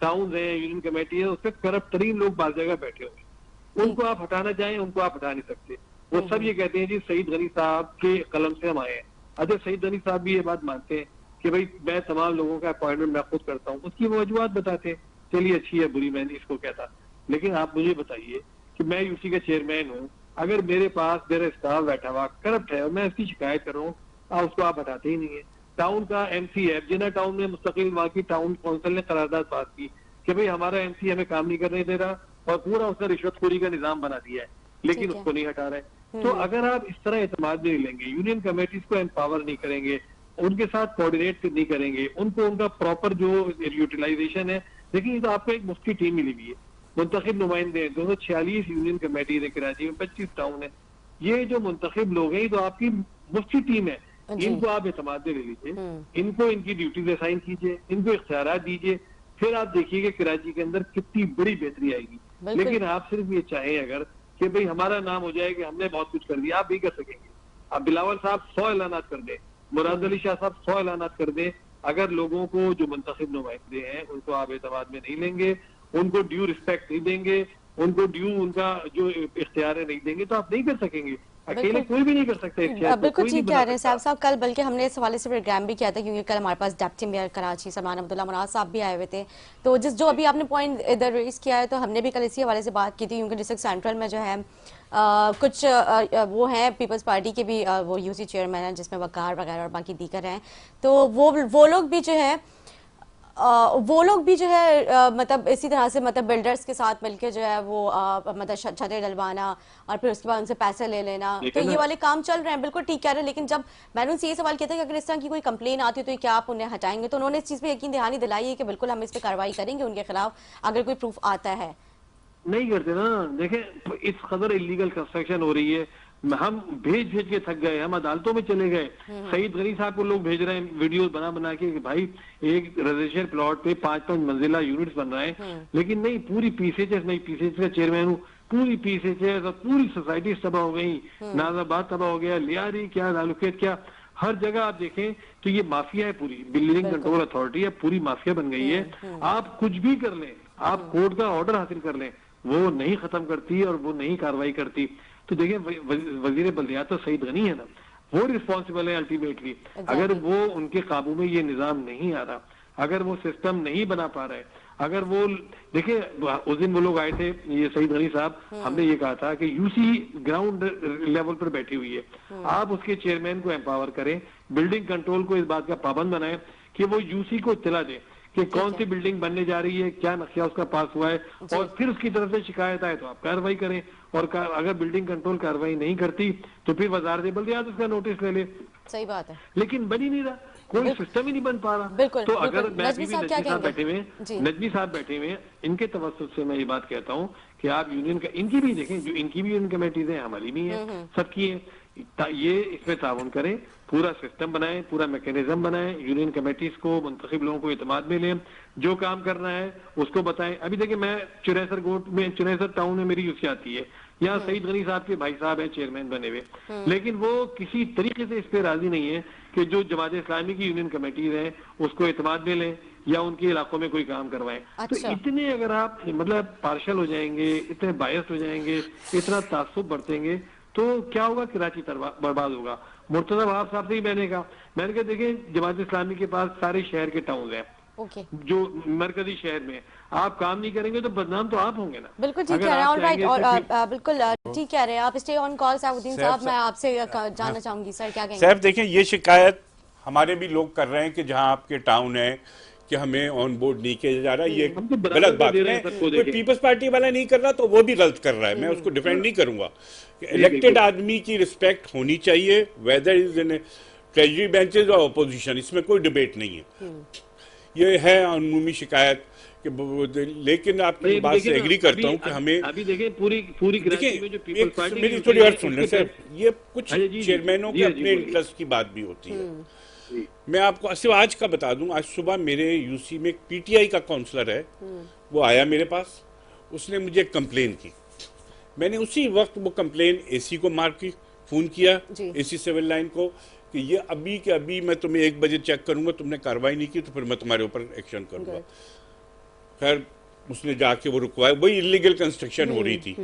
टाउन है, यूनियन कमेटी है, उसमें करप्ट तरीन लोग बाल जगह बैठे हुए, उनको आप हटाना चाहें, उनको आप हटा नहीं सकते। वो सब ये कहते हैं जी सईद गनी साहब के कलम से हम आए हैं। अच्छा, सईद गनी साहब भी ये बात मानते हैं कि भाई मैं तमाम लोगों का अपॉइंटमेंट मैं खुद करता हूँ, उसकी वजूहत बताते हैं। चलिए अच्छी है बुरी, मैं नहीं इसको कहता, लेकिन आप मुझे बताइए कि मैं यूसी का चेयरमैन हूँ, अगर मेरे पास मेरा स्टाफ बैठा हुआ करप्ट है और मैं इसकी शिकायत कर रहा हूँ, उसको आप हटाते ही नहीं है। टाउन का एमसी है, जिना टाउन में मुस्तकिल वहाँ की टाउन काउंसिल ने करारदाद पास की कि भाई हमारा एमसी हमें काम नहीं करने दे रहा, और पूरा उसने रिश्वतखोरी का निजाम बना दिया है, लेकिन उसको नहीं हटा रहे। तो अगर आप इस तरह एतमाद नहीं लेंगे, यूनियन कमेटीज को एम्पावर नहीं करेंगे, उनके साथ कोऑर्डिनेट नहीं करेंगे, उनको उनका प्रॉपर जो यूटिलाइजेशन है, देखिए तो आपको एक मुफ्ती टीम मिली हुई है, मुंतखब नुमाइंदे हैं, 246 यूनियन कमेटी है कराची में, 25 टाउन है। ये जो मुंतखब लोग हैं तो आपकी मुफ्ती टीम है, इनको आप एतमाद में ले लीजिए, इनको इनकी ड्यूटीज असाइन कीजिए, इनको इख्तियारात दीजिए, फिर आप देखिएगा कराची के अंदर कितनी बड़ी बेहतरी आएगी। लेकिन आप सिर्फ ये चाहें अगर कि भाई हमारा नाम हो जाए कि हमने बहुत कुछ कर दिया, आप नहीं कर सकेंगे। आप बिलावल साहब 100 ऐलानात कर दें, मुराद अली शाह साहब 100 ऐलानात कर दें, अगर लोगों को जो मुंतखब नुमाइंदे हैं उनको आप एतमाद में नहीं लेंगे, उनको ड्यू रिस्पेक्ट नहीं देंगे, उनको ड्यू उनका जो इख्तियार नहीं देंगे, तो आप नहीं कर सकेंगे। अकेले कोई भी नहीं कर सकते। बिल्कुल ठीक कह रहे हैं साहब। कल बल्कि हमने इस हवाले से प्रोग्राम भी किया था, क्योंकि कल हमारे पास डिप्टी मेयर कराची सलमान अब्दुल्ला मुराद साहब भी आए हुए थे। तो जो अभी आपने पॉइंट इधर रेज किया है, तो हमने भी कल इसी हवाले से बात की थी, क्योंकि डिस्ट्रिक्ट सेंट्रल में जो है कुछ वो हैं पीपल्स पार्टी के भी वो यूसी चेयरमैन हैं, जिसमें वकार वगैरह और बाकी दीगर हैं। तो वो लोग भी जो है मतलब इसी तरह से मतलब बिल्डर्स के साथ मिलके जो है वो मतलब छतें डलवाना और फिर उसके बाद उनसे पैसे ले लेना, तो ये वाले काम चल रहे हैं। बिल्कुल ठीक कह रहे हैं। लेकिन जब मैंने उनसे ये सवाल किया था कि अगर इस तरह की कोई कंप्लेन आती है तो क्या आप उन्हें हटाएंगे, तो उन्होंने इस चीज़ पे यकीन दहानी दिलाई है कि बिल्कुल हम इस पर कार्रवाई करेंगे उनके खिलाफ अगर कोई प्रूफ आता है। नहीं करते ना, देखें इस कदर इलीगल कंस्ट्रक्शन हो रही है, हम भेज के थक गए, हम अदालतों में चले गए। सईद गनी साहब को लोग भेज रहे हैं वीडियोस बना के कि भाई एक रेजिडेंशियल प्लॉट पे 5-5 मंजिला यूनिट्स बन रहे हैं, लेकिन नहीं, पूरी पीसीएचएस, मैं पीसीएचएस का चेयरमैन हूँ, पूरी पीसीएचएस और पूरी सोसाइटी तबाह हो गई, नाजाबाद तबाह हो गया, लियारी क्या, दालुकेत क्या, हर जगह आप देखें तो ये माफिया है, पूरी बिल्डिंग कंट्रोल अथॉरिटी है, पूरी माफिया बन गई है। आप कुछ भी कर लें, आप कोर्ट का ऑर्डर हासिल कर लें, वो नहीं खत्म करती और वो नहीं कार्रवाई करती। तो देखिए वजीर बल्दियात तो सईद गनी है ना, वो रिस्पॉन्सिबल है अल्टीमेटली। अगर वो उनके काबू में ये निजाम नहीं आ रहा, अगर वो सिस्टम नहीं बना पा रहे, अगर वो देखिए उस दिन वो लोग आए थे, ये सईद गनी साहब, हमने ये कहा था कि यूसी ग्राउंड लेवल पर बैठी हुई है, आप उसके चेयरमैन को एम्पावर करें, बिल्डिंग कंट्रोल को इस बात का पाबंद बनाएं कि वो यूसी को इत्तला दे कि कौन सी बिल्डिंग बनने जा रही है, क्या नक्शा उसका पास हुआ है, और फिर उसकी तरफ से शिकायत आए तो आप कार्रवाई करें, और अगर बिल्डिंग कंट्रोल कार्रवाई नहीं करती तो फिर वजारत बल्दियात उसका नोटिस ले ले। सही बात है, लेकिन बन ही नहीं रहा, कोई सिस्टम ही नहीं बन पा रहा। तो अगर मैं नजमी साहब बैठे हुए हैं, नजमी साहब बैठे हुए हैं, इनके तवज्जुह से मैं ये बात कहता हूँ कि आप यूनियन का, इनकी भी देखें, जो इनकी भी यूनियन कमेटीज है, हमारी भी है, सबकी है, ये इसमें ताउन करें, पूरा सिस्टम बनाएं, पूरा मैकेनिज्म बनाएं, यूनियन कमेटीज को, मुंतखब लोगों को इत्मीनान में लें, जो काम करना है उसको बताएं। अभी देखिए मैं चुनेसर टाउन में मेरी यूसी आती है, यहाँ सईद गनी साहब के भाई साहब हैं चेयरमैन बने हुए, लेकिन वो किसी तरीके से इस पे राजी नहीं है कि जो जमात इस्लामी की यूनियन कमेटीज हैं उसको इत्मीनान में लें या उनके इलाकों में कोई काम करवाएं। तो इतने अगर आप मतलब पार्शल हो जाएंगे, इतने बायस हो जाएंगे, इतना तासुब बरतेंगे, तो क्या होगा, कराची बर्बाद होगा। मुर्तजा वहाब साहब से ही मैंने कहा देखिए जमात इस्लामी के पास सारे शहर के टाउन हैं, जो मरकजी शहर में, आप काम नहीं करेंगे तो बदनाम तो आप होंगे ना। बिल्कुल ठीक कह रहे हैं, ऑलराइट, और बिल्कुल ठीक कह रहे हैं आप। स्टे ऑन कॉल साहुद्दीन साहब, मैं आपसे जानना चाहूंगी सर, क्या कहेंगे? साहब देखिए, ये शिकायत हमारे भी लोग कर रहे हैं कि जहां आपके टाउन है कि हमें ऑन बोर्ड नहीं किया जा रहा, ये गलत बात है। कोई पीपल्स पार्टी वाला नहीं कर रहा तो वो भी गलत कर रहा है, मैं उसको डिफेंड नहीं करूंगा। इलेक्टेड आदमी की रिस्पेक्ट होनी चाहिए, whether is in treasury benches और अपोजिशन, इसमें कोई डिबेट नहीं है। ये है अमूमी शिकायत कि, लेकिन आपकी बात से एग्री करता हूँ कि हमें अभी देखिए पूरी देखिए मेरी थोड़ी और सुन लें सर, ये कुछ चेयरमैनों के अपने इंटरेस्ट की बात भी होती है। मैं आपको सिर्फ आज का बता दूं, आज सुबह मेरे यूसी में एक पीटीआई का काउंसलर है, वो आया मेरे पास, उसने मुझे कंप्लेन की, मैंने उसी वक्त वो कंप्लेन एसी को मार की फोन किया, एसी सिविल लाइन को, कि ये अभी के अभी मैं तुम्हें 1 बजे चेक करूंगा, तुमने कार्रवाई नहीं की तो फिर मैं तुम्हारे ऊपर एक्शन करूंगा। खैर उसने जाके वो रुकवाया, वही इलीगल कंस्ट्रक्शन हो रही थी,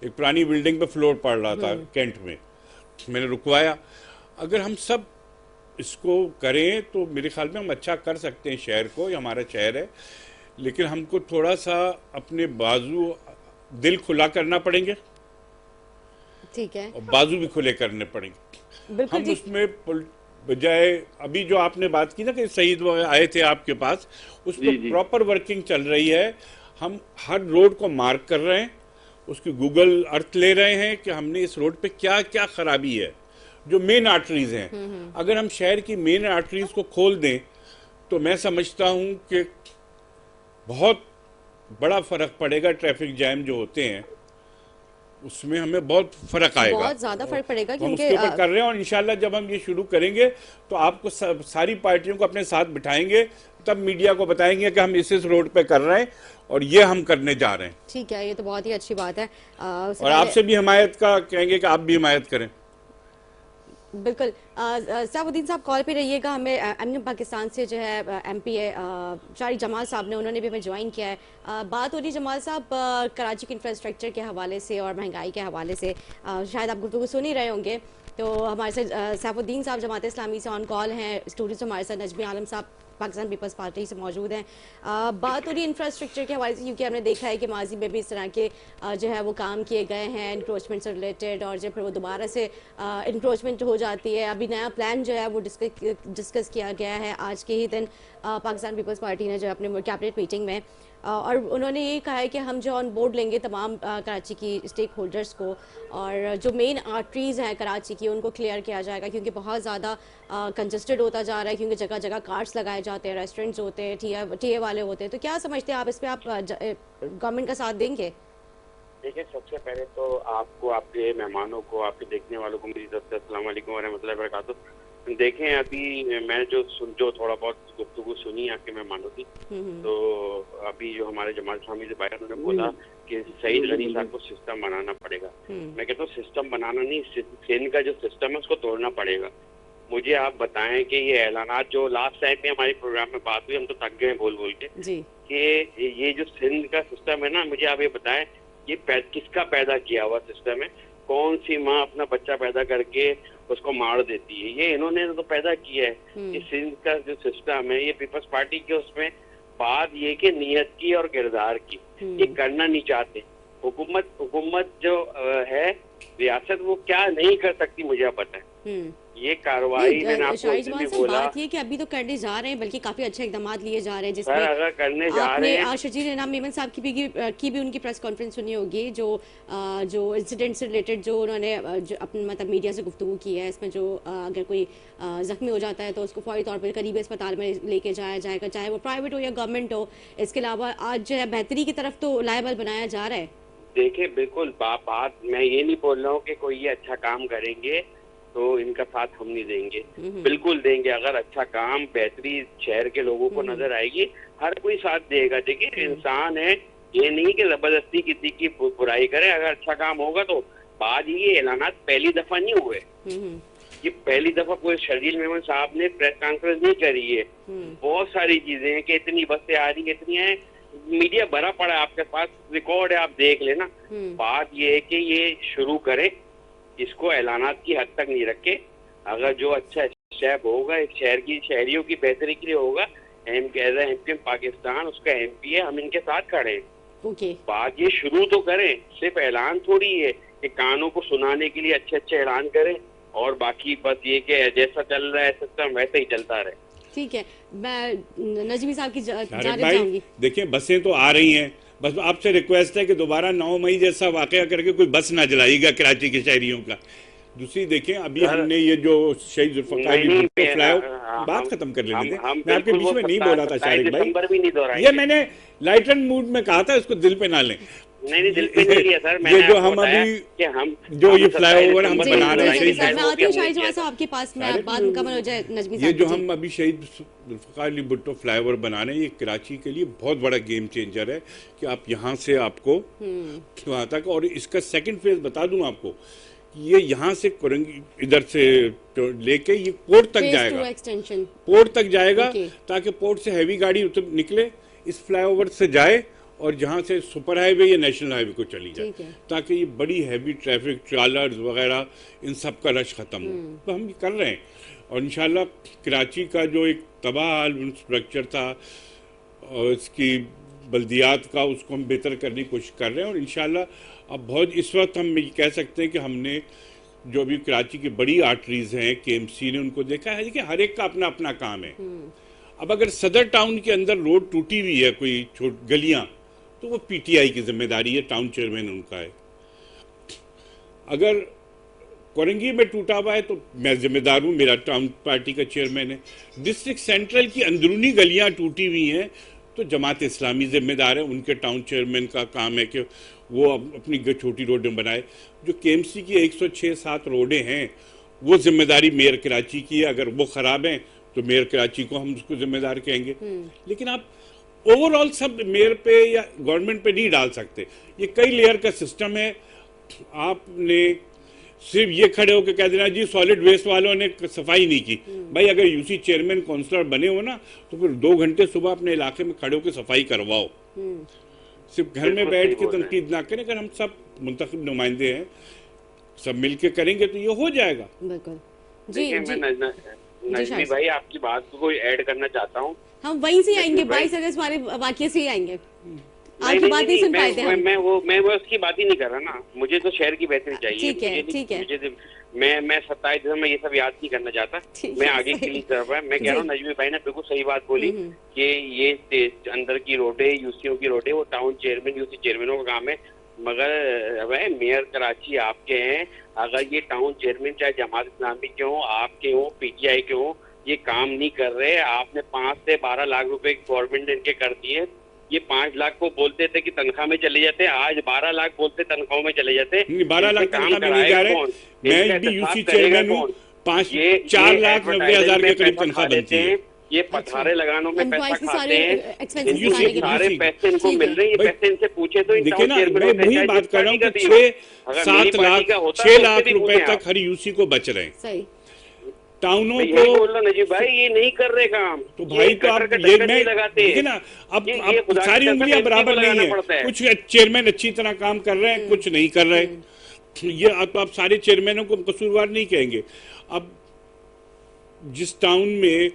एक पुरानी बिल्डिंग पे फ्लोर पड़ रहा था कैंट में, मैंने रुकवाया। अगर हम सब इसको करें तो मेरे ख्याल में हम अच्छा कर सकते हैं शहर को, ये हमारा शहर है, लेकिन हमको थोड़ा सा अपने बाजू दिल खुला करना पड़ेंगे, ठीक है, और बाजू भी खुले करने पड़ेंगे। हम उसमें बजाय अभी जो आपने बात की ना कि शहीद आए थे आपके पास, उस पर प्रॉपर वर्किंग चल रही है। हम हर रोड को मार्क कर रहे हैं, उसकी गूगल अर्थ ले रहे हैं कि हमने इस रोड पे क्या क्या खराबी है, जो मेन आर्टरीज हैं। अगर हम शहर की मेन आर्टरीज को खोल दें तो मैं समझता हूं कि बहुत बड़ा फर्क पड़ेगा। ट्रैफिक जैम जो होते हैं उसमें हमें बहुत फर्क आएगा, बहुत ज्यादा फर्क पड़ेगा, हम उसके ऊपर कर रहे हैं। और इंशाल्लाह जब हम ये शुरू करेंगे तो आपको सारी पार्टियों को अपने साथ बिठाएंगे, तब मीडिया को बताएंगे कि हम इस रोड पे कर रहे हैं और ये हम करने जा रहे हैं। ठीक है, ये तो बहुत ही अच्छी बात है। और आपसे भी हिमायत का कहेंगे कि आप भी हिमायत करें। बिल्कुल। सैफुद्दीन साहब कॉल पे रहिएगा। हमें एमएनएम पाकिस्तान से जो है एमपी शारी जमाल साहब ने, उन्होंने भी हमें ज्वाइन किया है। बात हो रही जमाल साहब कराची के इंफ्रास्ट्रक्चर के हवाले से और महंगाई के हवाले से, शायद आप गुफ्तगू सुन ही रहे होंगे। तो हमारे साथ सैफुद्दीन साहब जमात इस्लामी से ऑन कॉल हैं, स्टूडियो से हमारे साथ नजमी आलम साहब पाकिस्तान पीपल्स पार्टी से मौजूद हैं। बात हो रही इंफ्रास्ट्रक्चर के हवाले से, क्योंकि हमने देखा है कि माजी में भी इस तरह के जो है वो काम किए गए हैं इंक्रोचमेंट से रिलेटेड, और जब फिर वो दोबारा से इंक्रोचमेंट हो जाती है। अभी नया प्लान जो है वो डिस्कस किया गया है आज के ही दिन पाकिस्तान पीपल्स पार्टी ने जो अपने कैबिनेट मीटिंग में, और उन्होंने ये कहा है कि हम जो ऑन बोर्ड लेंगे तमाम कराची की स्टेक होल्डर्स को, और जो मेन आर्टरीज हैं कराची की उनको क्लियर किया जाएगा, क्योंकि बहुत ज़्यादा कंजस्टेड होता जा रहा है, क्योंकि जगह जगह कार्ट्स लगाए जाते हैं, रेस्टोरेंट्स होते हैं, टीए वाले होते हैं। तो क्या समझते हैं आप इस पर, आप गवर्नमेंट का साथ देंगे? देखिए, सबसे पहले तो आपको, आपके मेहमानों को, आपके देखने वालों को मेरी तरफ से अस्सलाम वालेकुम वरहमतुल्लाहि वबरकातुहू। देखें, अभी मैंने जो थोड़ा बहुत गुफ्तगू सुनी आपके मेहमानों की, तो अभी जो हमारे जमाल शामी से भाई उन्होंने बोला कि सईद गनी साहब को सिस्टम बनाना पड़ेगा। मैं कहता हूँ सिस्टम बनाना नहीं, सिंध का जो सिस्टम है उसको तोड़ना पड़ेगा। मुझे आप बताएं कि ये ऐलानात जो लास्ट टाइम पे हमारे प्रोग्राम में बात हुई, हम तो थक गए बोल बोल के कि ये जो सिंध का सिस्टम है ना, मुझे आप ये बताएं ये किसका पैदा किया हुआ सिस्टम है? कौन सी माँ अपना बच्चा पैदा करके उसको मार देती है? ये इन्होंने तो पैदा किया है। ये सिंध का जो सिस्टम है, ये पीपल्स पार्टी के उसमें बात ये कि नियत की और किरदार की, ये करना नहीं चाहते। हुकूमत जो है रियासत, वो क्या नहीं कर सकती मुझे आप बताएं। ये कार्रवाई मैंने आपको बोला बात ये कि अभी तो करने जा रहे हैं, बल्कि काफी अच्छे इकदाम लिए जा रहे हैं, जिसमें अगर करने जा रहे हैं। आपने शजील इनाम मेमन साहब की भी उनकी प्रेस कॉन्फ्रेंस सुनी होगी, जो इंसिडेंट से रिलेटेड जो उन्होंने अपने मतलब मीडिया से गुफ्तगू की है। इसमें जो अगर कोई जख्मी हो जाता है तो उसको फौरी तौर पर करीबी अस्पताल में लेके जाया जाएगा, चाहे वो प्राइवेट हो या गवर्नमेंट हो। इसके अलावा आज जो है बेहतरी की तरफ तो लायबल बनाया जा रहा है। देखिए, बिल्कुल बात मैं ये नहीं बोल रहा हूँ कि कोई ये अच्छा काम करेंगे तो इनका साथ हम नहीं देंगे, बिल्कुल देंगे। अगर अच्छा काम, बेहतरी शहर के लोगों को नजर आएगी, हर कोई साथ देगा। देखिए, इंसान है, ये नहीं कि जबरदस्ती किसी की बुराई करे। अगर अच्छा काम होगा तो बात, ये ऐलानात पहली दफा नहीं हुए, ये पहली दफा कोई शजील मेमन साहब ने प्रेस कॉन्फ्रेंस नहीं करी है। बहुत सारी चीजें हैं कि इतनी बसें आ रही, इतनी है, मीडिया भरा पड़ा है, आपके पास रिकॉर्ड है, आप देख लेना। बात ये है कि ये शुरू करें, इसको ऐलानात की हद तक नहीं रखे। अगर जो अच्छा स्टेप होगा इस शहर की, शहरियों की बेहतरी के लिए होगा, एमपी पाकिस्तान उसका एमपी है, हम इनके साथ खड़े हैं। बात ये शुरू तो करें, सिर्फ ऐलान थोड़ी है कि कानों को सुनाने के लिए अच्छे अच्छे ऐलान करें, और बाकी बस ये कि जैसा चल रहा है सिस्टम वैसे ही चलता रहे। ठीक है, मैं नजमी साहब की जानिब जाऊंगी। देखिए, बसें तो आ रही हैं, बस आपसे रिक्वेस्ट है कि दोबारा 9 मई जैसा वाकया करके कोई बस ना जलाएगा कराची के शहरियों का। दूसरी देखें, अभी हमने ये जो शहीद जुल्फ़िकार अली भुट्टो फ्लाईओवर, बात खत्म कर लेने दें, मैं आपके बीच में नहीं बोला था शारिक भाई, ये मैंने लाइट एंड मूड में कहा था, इसको दिल पे ना लें। नहीं, दिल पे नहीं लिया सर। ये जो हम अभी जो ये फ्लाईओवर हम बना रहे हैं, ये जो हम अभी शहीद जुल्फ़िकार अली भुट्टो फ्लाईओवर बना रहे हैं, ये कराची के लिए बहुत बड़ा गेम चेंजर है कि आप यहाँ से आपको वहाँ तक, और इसका सेकंड फेज बता दूं आपको, ये यहाँ से कुरंगी इधर से लेके ये पोर्ट तक जाएगा, पोर्ट तक जाएगा, ताकि पोर्ट से हैवी गाड़ी निकले, इस फ्लाईओवर से जाए और जहाँ से सुपर हाईवे या नेशनल हाईवे को चली जाए, ताकि ये बड़ी हैवी ट्रैफिक ट्रालर्स वगैरह इन सब का रश खत्म हो। तो हम कर रहे हैं और इंशाल्लाह कराची का जो एक तबाह हाल इंफ्रास्ट्रक्चर था और इसकी बल्दियात का, उसको हम बेहतर करने की कोशिश कर रहे हैं। और इंशाल्लाह अब बहुत इस वक्त हम ये कह सकते हैं कि हमने जो भी कराची की बड़ी आर्टरीज हैं KMC ने उनको देखा है कि हर एक का अपना अपना काम है। अब अगर सदर टाउन के अंदर रोड टूटी हुई है, कोई गलियां, तो वो PTI की जिम्मेदारी है, टाउन चेयरमैन उनका है। अगर कोरंगी में टूटा हुआ है तो मैं जिम्मेदार हूँ, मेरा टाउन पार्टी का चेयरमैन है। डिस्ट्रिक्ट सेंट्रल की अंदरूनी गलियां टूटी हुई हैं तो जमात इस्लामी जिम्मेदार है, उनके टाउन चेयरमैन का काम है कि वो अपनी छोटी रोडें बनाए। जो KMC की 106-7 रोडें हैं वो जिम्मेदारी मेयर कराची की है। अगर वो खराब हैं तो मेयर कराची को हम उसको जिम्मेदार कहेंगे। लेकिन आप ओवरऑल सब मेयर पे या गवर्नमेंट पे नहीं डाल सकते, ये कई लेयर का सिस्टम है। आपने सिर्फ ये खड़े होकर कह देना जी सॉलिड वेस्ट वालों ने सफाई नहीं की। भाई अगर UC चेयरमैन काउंसलर बने हो ना तो फिर 2 घंटे सुबह अपने इलाके में खड़े होकर सफाई करवाओ। सिर्फ घर में बैठ के तनकीद ना करें। अगर हम सब मुंतखब नुमाइंदे हैं, सब मिलके करेंगे तो ये हो जाएगा। बिल्कुल जी जी नजमी भाई, आपकी बात को कोई ऐड करना चाहता हूँ। हम वहीं से आएंगे, 22 अगस्त वाले वाकये से ही आएंगे। आपकी बात नहीं सुन पाए थे हम। मैं वो उसकी बात ही नहीं कर रहा ना। मुझे तो शहर की बेहतरी चाहिए। ठीक है, ठीक है। मैं 27 दिसंबर ये सब याद नहीं करना चाहता। मैं आगे की तरफ है। मैं कह रहा हूँ नजमी भाई ने बिल्कुल सही बात बोली कि ये अंदर की रोडें, यूसीओ की रोडें, वो टाउन चेयरमैन, यूसी चेयरमैनों का काम है। मगर मेयर कराची आपके हैं। अगर ये टाउन चेयरमैन चाहे जमात इस्लामी के हों, आपके हों, PTI के हों, ये काम नहीं कर रहे। आपने 5 से 12 लाख रुपए गवर्नमेंट ने इनके कर दिए। ये 5 लाख को बोलते थे कि तनख्वाह में चले जाते, आज 12 लाख बोलते तनख्वाह में चले जाते। 12 लाख तनख्वाह में नहीं जा रहे। मैं भी UC चेयरमैन हूँ, 4 लाख 90,000 के करीब तनख्वाह बनती है। ये पथारे लगानों में पैसा खाते हैं, ये सारे पैसे इनको मिल रहे हैं। ये पैसे इनसे पूछे तो देखिए ना, मैं वही बात कर रहा हूँ कि 6 लाख रुपए तक हर UC को बच रहे हैं। टाउनों को बोल रहा नजीब भाई, ये नहीं कर रहे काम। तो भाई तो आप ये मैं देखिए ना, अब सारी उंगलियां बराबर नहीं है। कुछ चेयरमैन अच्छी तरह काम कर रहे हैं, कुछ नहीं कर रहे। ये तो आप सारे चेयरमैनों को कसूरवार नहीं कहेंगे। अब जिस टाउन में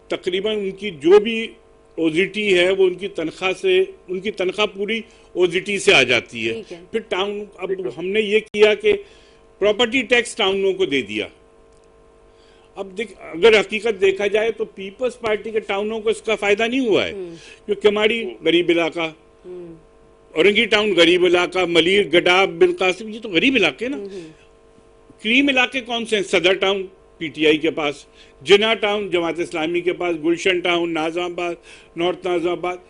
तकरीबन उनकी जो भी OZT है वो उनकी तनख्वाह पूरी OZT से आ जाती है। फिर टाउन, अब हमने ये किया कि प्रॉपर्टी टैक्स टाउनों को दे दिया। अब अगर हकीकत देखा जाए तो पीपल्स पार्टी के टाउनों को इसका फायदा नहीं हुआ है, क्योंकि हमारी गरीब इलाका, औरंगी टाउन गरीब इलाका, मलीर, गडाब, बिन कासिम, ये तो गरीब इलाके ना। क्रीम इलाके कौन से हैं? सदर टाउन PTI के पास, जिना टाउन जमात इस्लामी के पास, गुलशन टाउन, नाज़ाबाद, नॉर्थ नाज़ाबाद,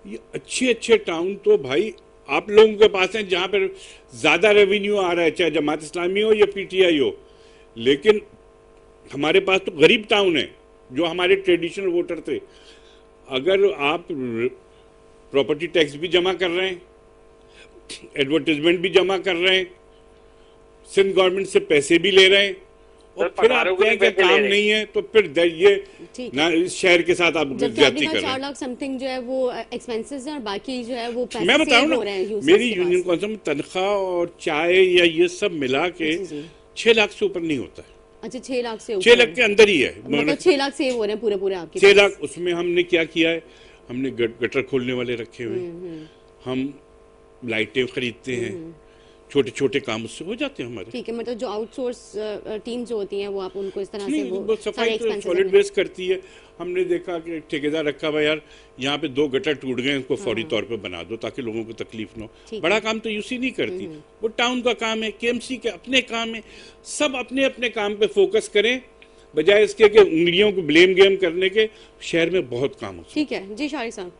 ये अच्छे टाउन तो भाई आप लोगों के पास हैं, जहाँ पर ज्यादा रेवेन्यू आ रहा है, चाहे जमात इस्लामी हो या PTI हो। लेकिन हमारे पास तो गरीब टाउन है जो हमारे ट्रेडिशनल वोटर थे। अगर आप प्रॉपर्टी टैक्स भी जमा कर रहे हैं, एडवर्टाइजमेंट भी जमा कर रहे हैं, सिंध गवर्नमेंट से पैसे भी ले रहे हैं, और फिर आप कहें कि काम नहीं है, तो फिर ये ना इस शहर के साथ आप ज्यादती कर रहे हैं। 4 लाख समथिंग जो है वो एक्सपेंसेस हैं और बाकी जो है वो पैसे मैं बताऊं ना, मेरी यूनियन कौंसिल तनख्वाह और चाय या ये सब मिला के 6 लाख से ऊपर नहीं होता है। अच्छा, 6 लाख से ऊपर? 6 लाख के अंदर ही है। मतलब 6 लाख सेव हो रहे हैं पूरे आपके 6 लाख। उसमें हमने क्या किया है, हमने गटर खोलने वाले रखे हुए, हम लाइटें खरीदते हैं, छोटे काम उससे हो जाते हैं हमारे। ठीक है, मतलब जो आउटसोर्स टीम जो होती हैं वो आप उनको इस तरह से वो सफाई तो सॉलिड वेस्ट करती है। हमने देखा कि ठेकेदार रखा हुआ, यार यहाँ पे 2 गटर टूट गए, इसको फौरी तौर पे बना दो ताकि लोगों को तकलीफ ना हो। बड़ा काम तो UC नहीं करती, वो टाउन का काम है, KMC के अपने काम है। सब अपने अपने काम पे फोकस करें बजाय इसके कि उंगलियों को ब्लेम गेम करने के। शहर में बहुत काम होता है। ठीक है जी शारिक साहब।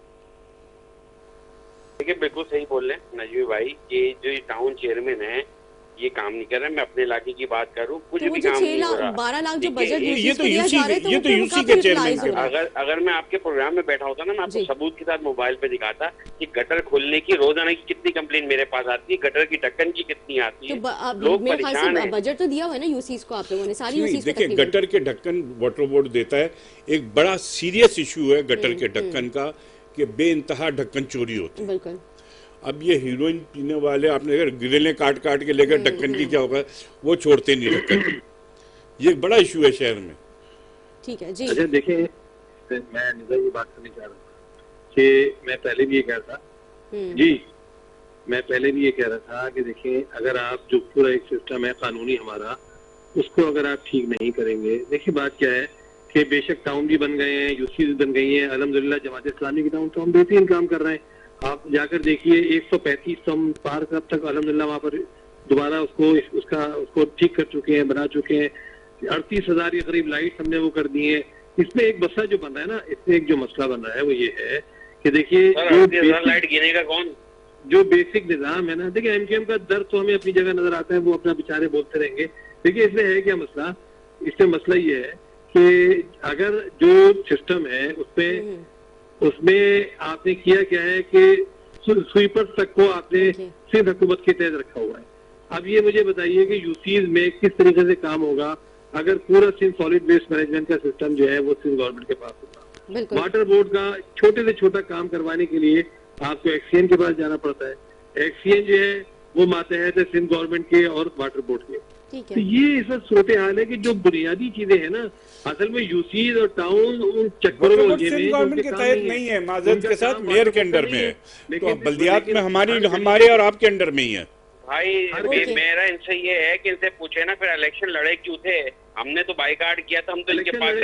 देखिए बिल्कुल सही बोल रहे हैं नजवी भाई, ये जो टाउन चेयरमैन है ये काम नहीं कर रहे। मैं अपने इलाके की बात करूं, कुछ भी काम नहीं हो रहा। 12 लाख जो बजट ये तो UC के चेयरमैन। अगर मैं आपके प्रोग्राम में बैठा होता ना, मैं आपको सबूत के साथ मोबाइल पे दिखाता कि गटर खोलने की रोजाना की कितनी कंप्लेन मेरे पास आती है, गटर की ढक्कन की कितनी आती है। लोग परेशान हैं। बजट तो दिया हुआ है ना UCs को आप लोगों ने, सारी UCs। देखिए, गटर के ढक्कन वाटर बोर्ड देता है। एक बड़ा सीरियस इशू है गटर के ढक्कन का कि बेइंतहा ढक्कन चोरी होते हैं। बिल्कुल। अब ये हीरोइन पीने वाले आपने अगर गिरेले काट काट के लेकर ढक्कन की क्या होगा, वो छोड़ते नहीं ढक्कन। ये एक बड़ा इशू है शहर में। ठीक है जी। अच्छा देखिए, मैं निदा ये बात करनी चाह रहा हूँ कि मैं पहले भी ये कह रहा था जी, मैं पहले भी ये कह रहा था कि देखिए, अगर आप जो पूरा एक सिस्टम है कानूनी हमारा, उसको अगर आप ठीक नहीं करेंगे, देखिए बात क्या है कि बेशक टाउन भी बन गए हैं, यूसी भी बन गई हैं, अल्हम्दुलिल्लाह जमात इस्लामी की टाउन तो हम बेहतरीन काम कर रहे हैं। आप जाकर देखिए 135 तो हम पार अब तक अल्हम्दुलिल्लाह वहाँ पर दोबारा उसको ठीक कर चुके हैं, बना चुके हैं। 38,000 के करीब लाइट हमने वो कर दी है। इसमें एक मसला जो बन रहा है ना, इसमें एक जो मसला बन रहा है वो ये है कि देखिए लाइट गिनेगा कौन? जो बेसिक निजाम है ना, देखिए एमकेएम का दर्द तो हमें अपनी जगह नजर आता है, वो अपना बेचारे बोलते रहेंगे। देखिए इसमें है क्या मसला, इसमें मसला ये है कि अगर जो सिस्टम है उसमें आपने किया क्या है कि स्वीपर तक को आपने सिर्फ हुकूमत के तहत रखा हुआ है। अब ये मुझे बताइए कि यूसीज में किस तरीके से काम होगा अगर पूरा सिंध सॉलिड वेस्ट मैनेजमेंट का सिस्टम जो है वो सिंध गवर्नमेंट के पास होगा। वाटर बोर्ड का छोटे से छोटा काम करवाने के लिए आपको एक्सीएन के पास जाना पड़ता है। एक्सीएन जो है वो मातहत है सिंध गवर्नमेंट के और वाटर बोर्ड के। तो ये इस वक्त सूरत हाल है कि जो बुनियादी चीजें हैं ना, असल में यूसीज और टाउन उन चक्करों में गवर्नमेंट के तहत नहीं है, माजरत के साथ मेयर के अंडर में है, तो बल्दियात में हमारे और आपके अंडर में ही है। भाई मेरा इनसे ये है कि इनसे पूछे ना, फिर इलेक्शन लड़े क्यों थे? हमने तो बाइकाट किया था, हम तो इनके पास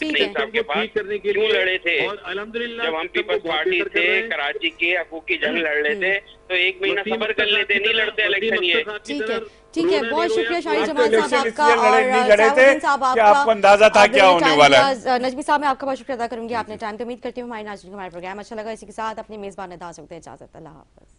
नहीं साहब के पास क्यों लड़े थे? जब हम पीपल्स पार्टी थे, कराची के हकूक की जंग लड़ रहे थे, तो 1 महीना सबर कर लेते, नहीं लड़ते इलेक्शन ये। ठीक है, बहुत शुक्रिया शाहिद जमाल साहब आपका, और साहब आपको अंदाजा था क्या होने वाला है। नजमी साहब मैं आपका बहुत शुक्रिया अदा करूंगी, आपने टाइम तो उम्मीद करती हूँ हमारे नाज़रीन को हमारा प्रोग्राम अच्छा लगा। इसी के साथ अपनी मेजबान अदा सकते हैं इजाजत, अल्लाह हाफ़िज़।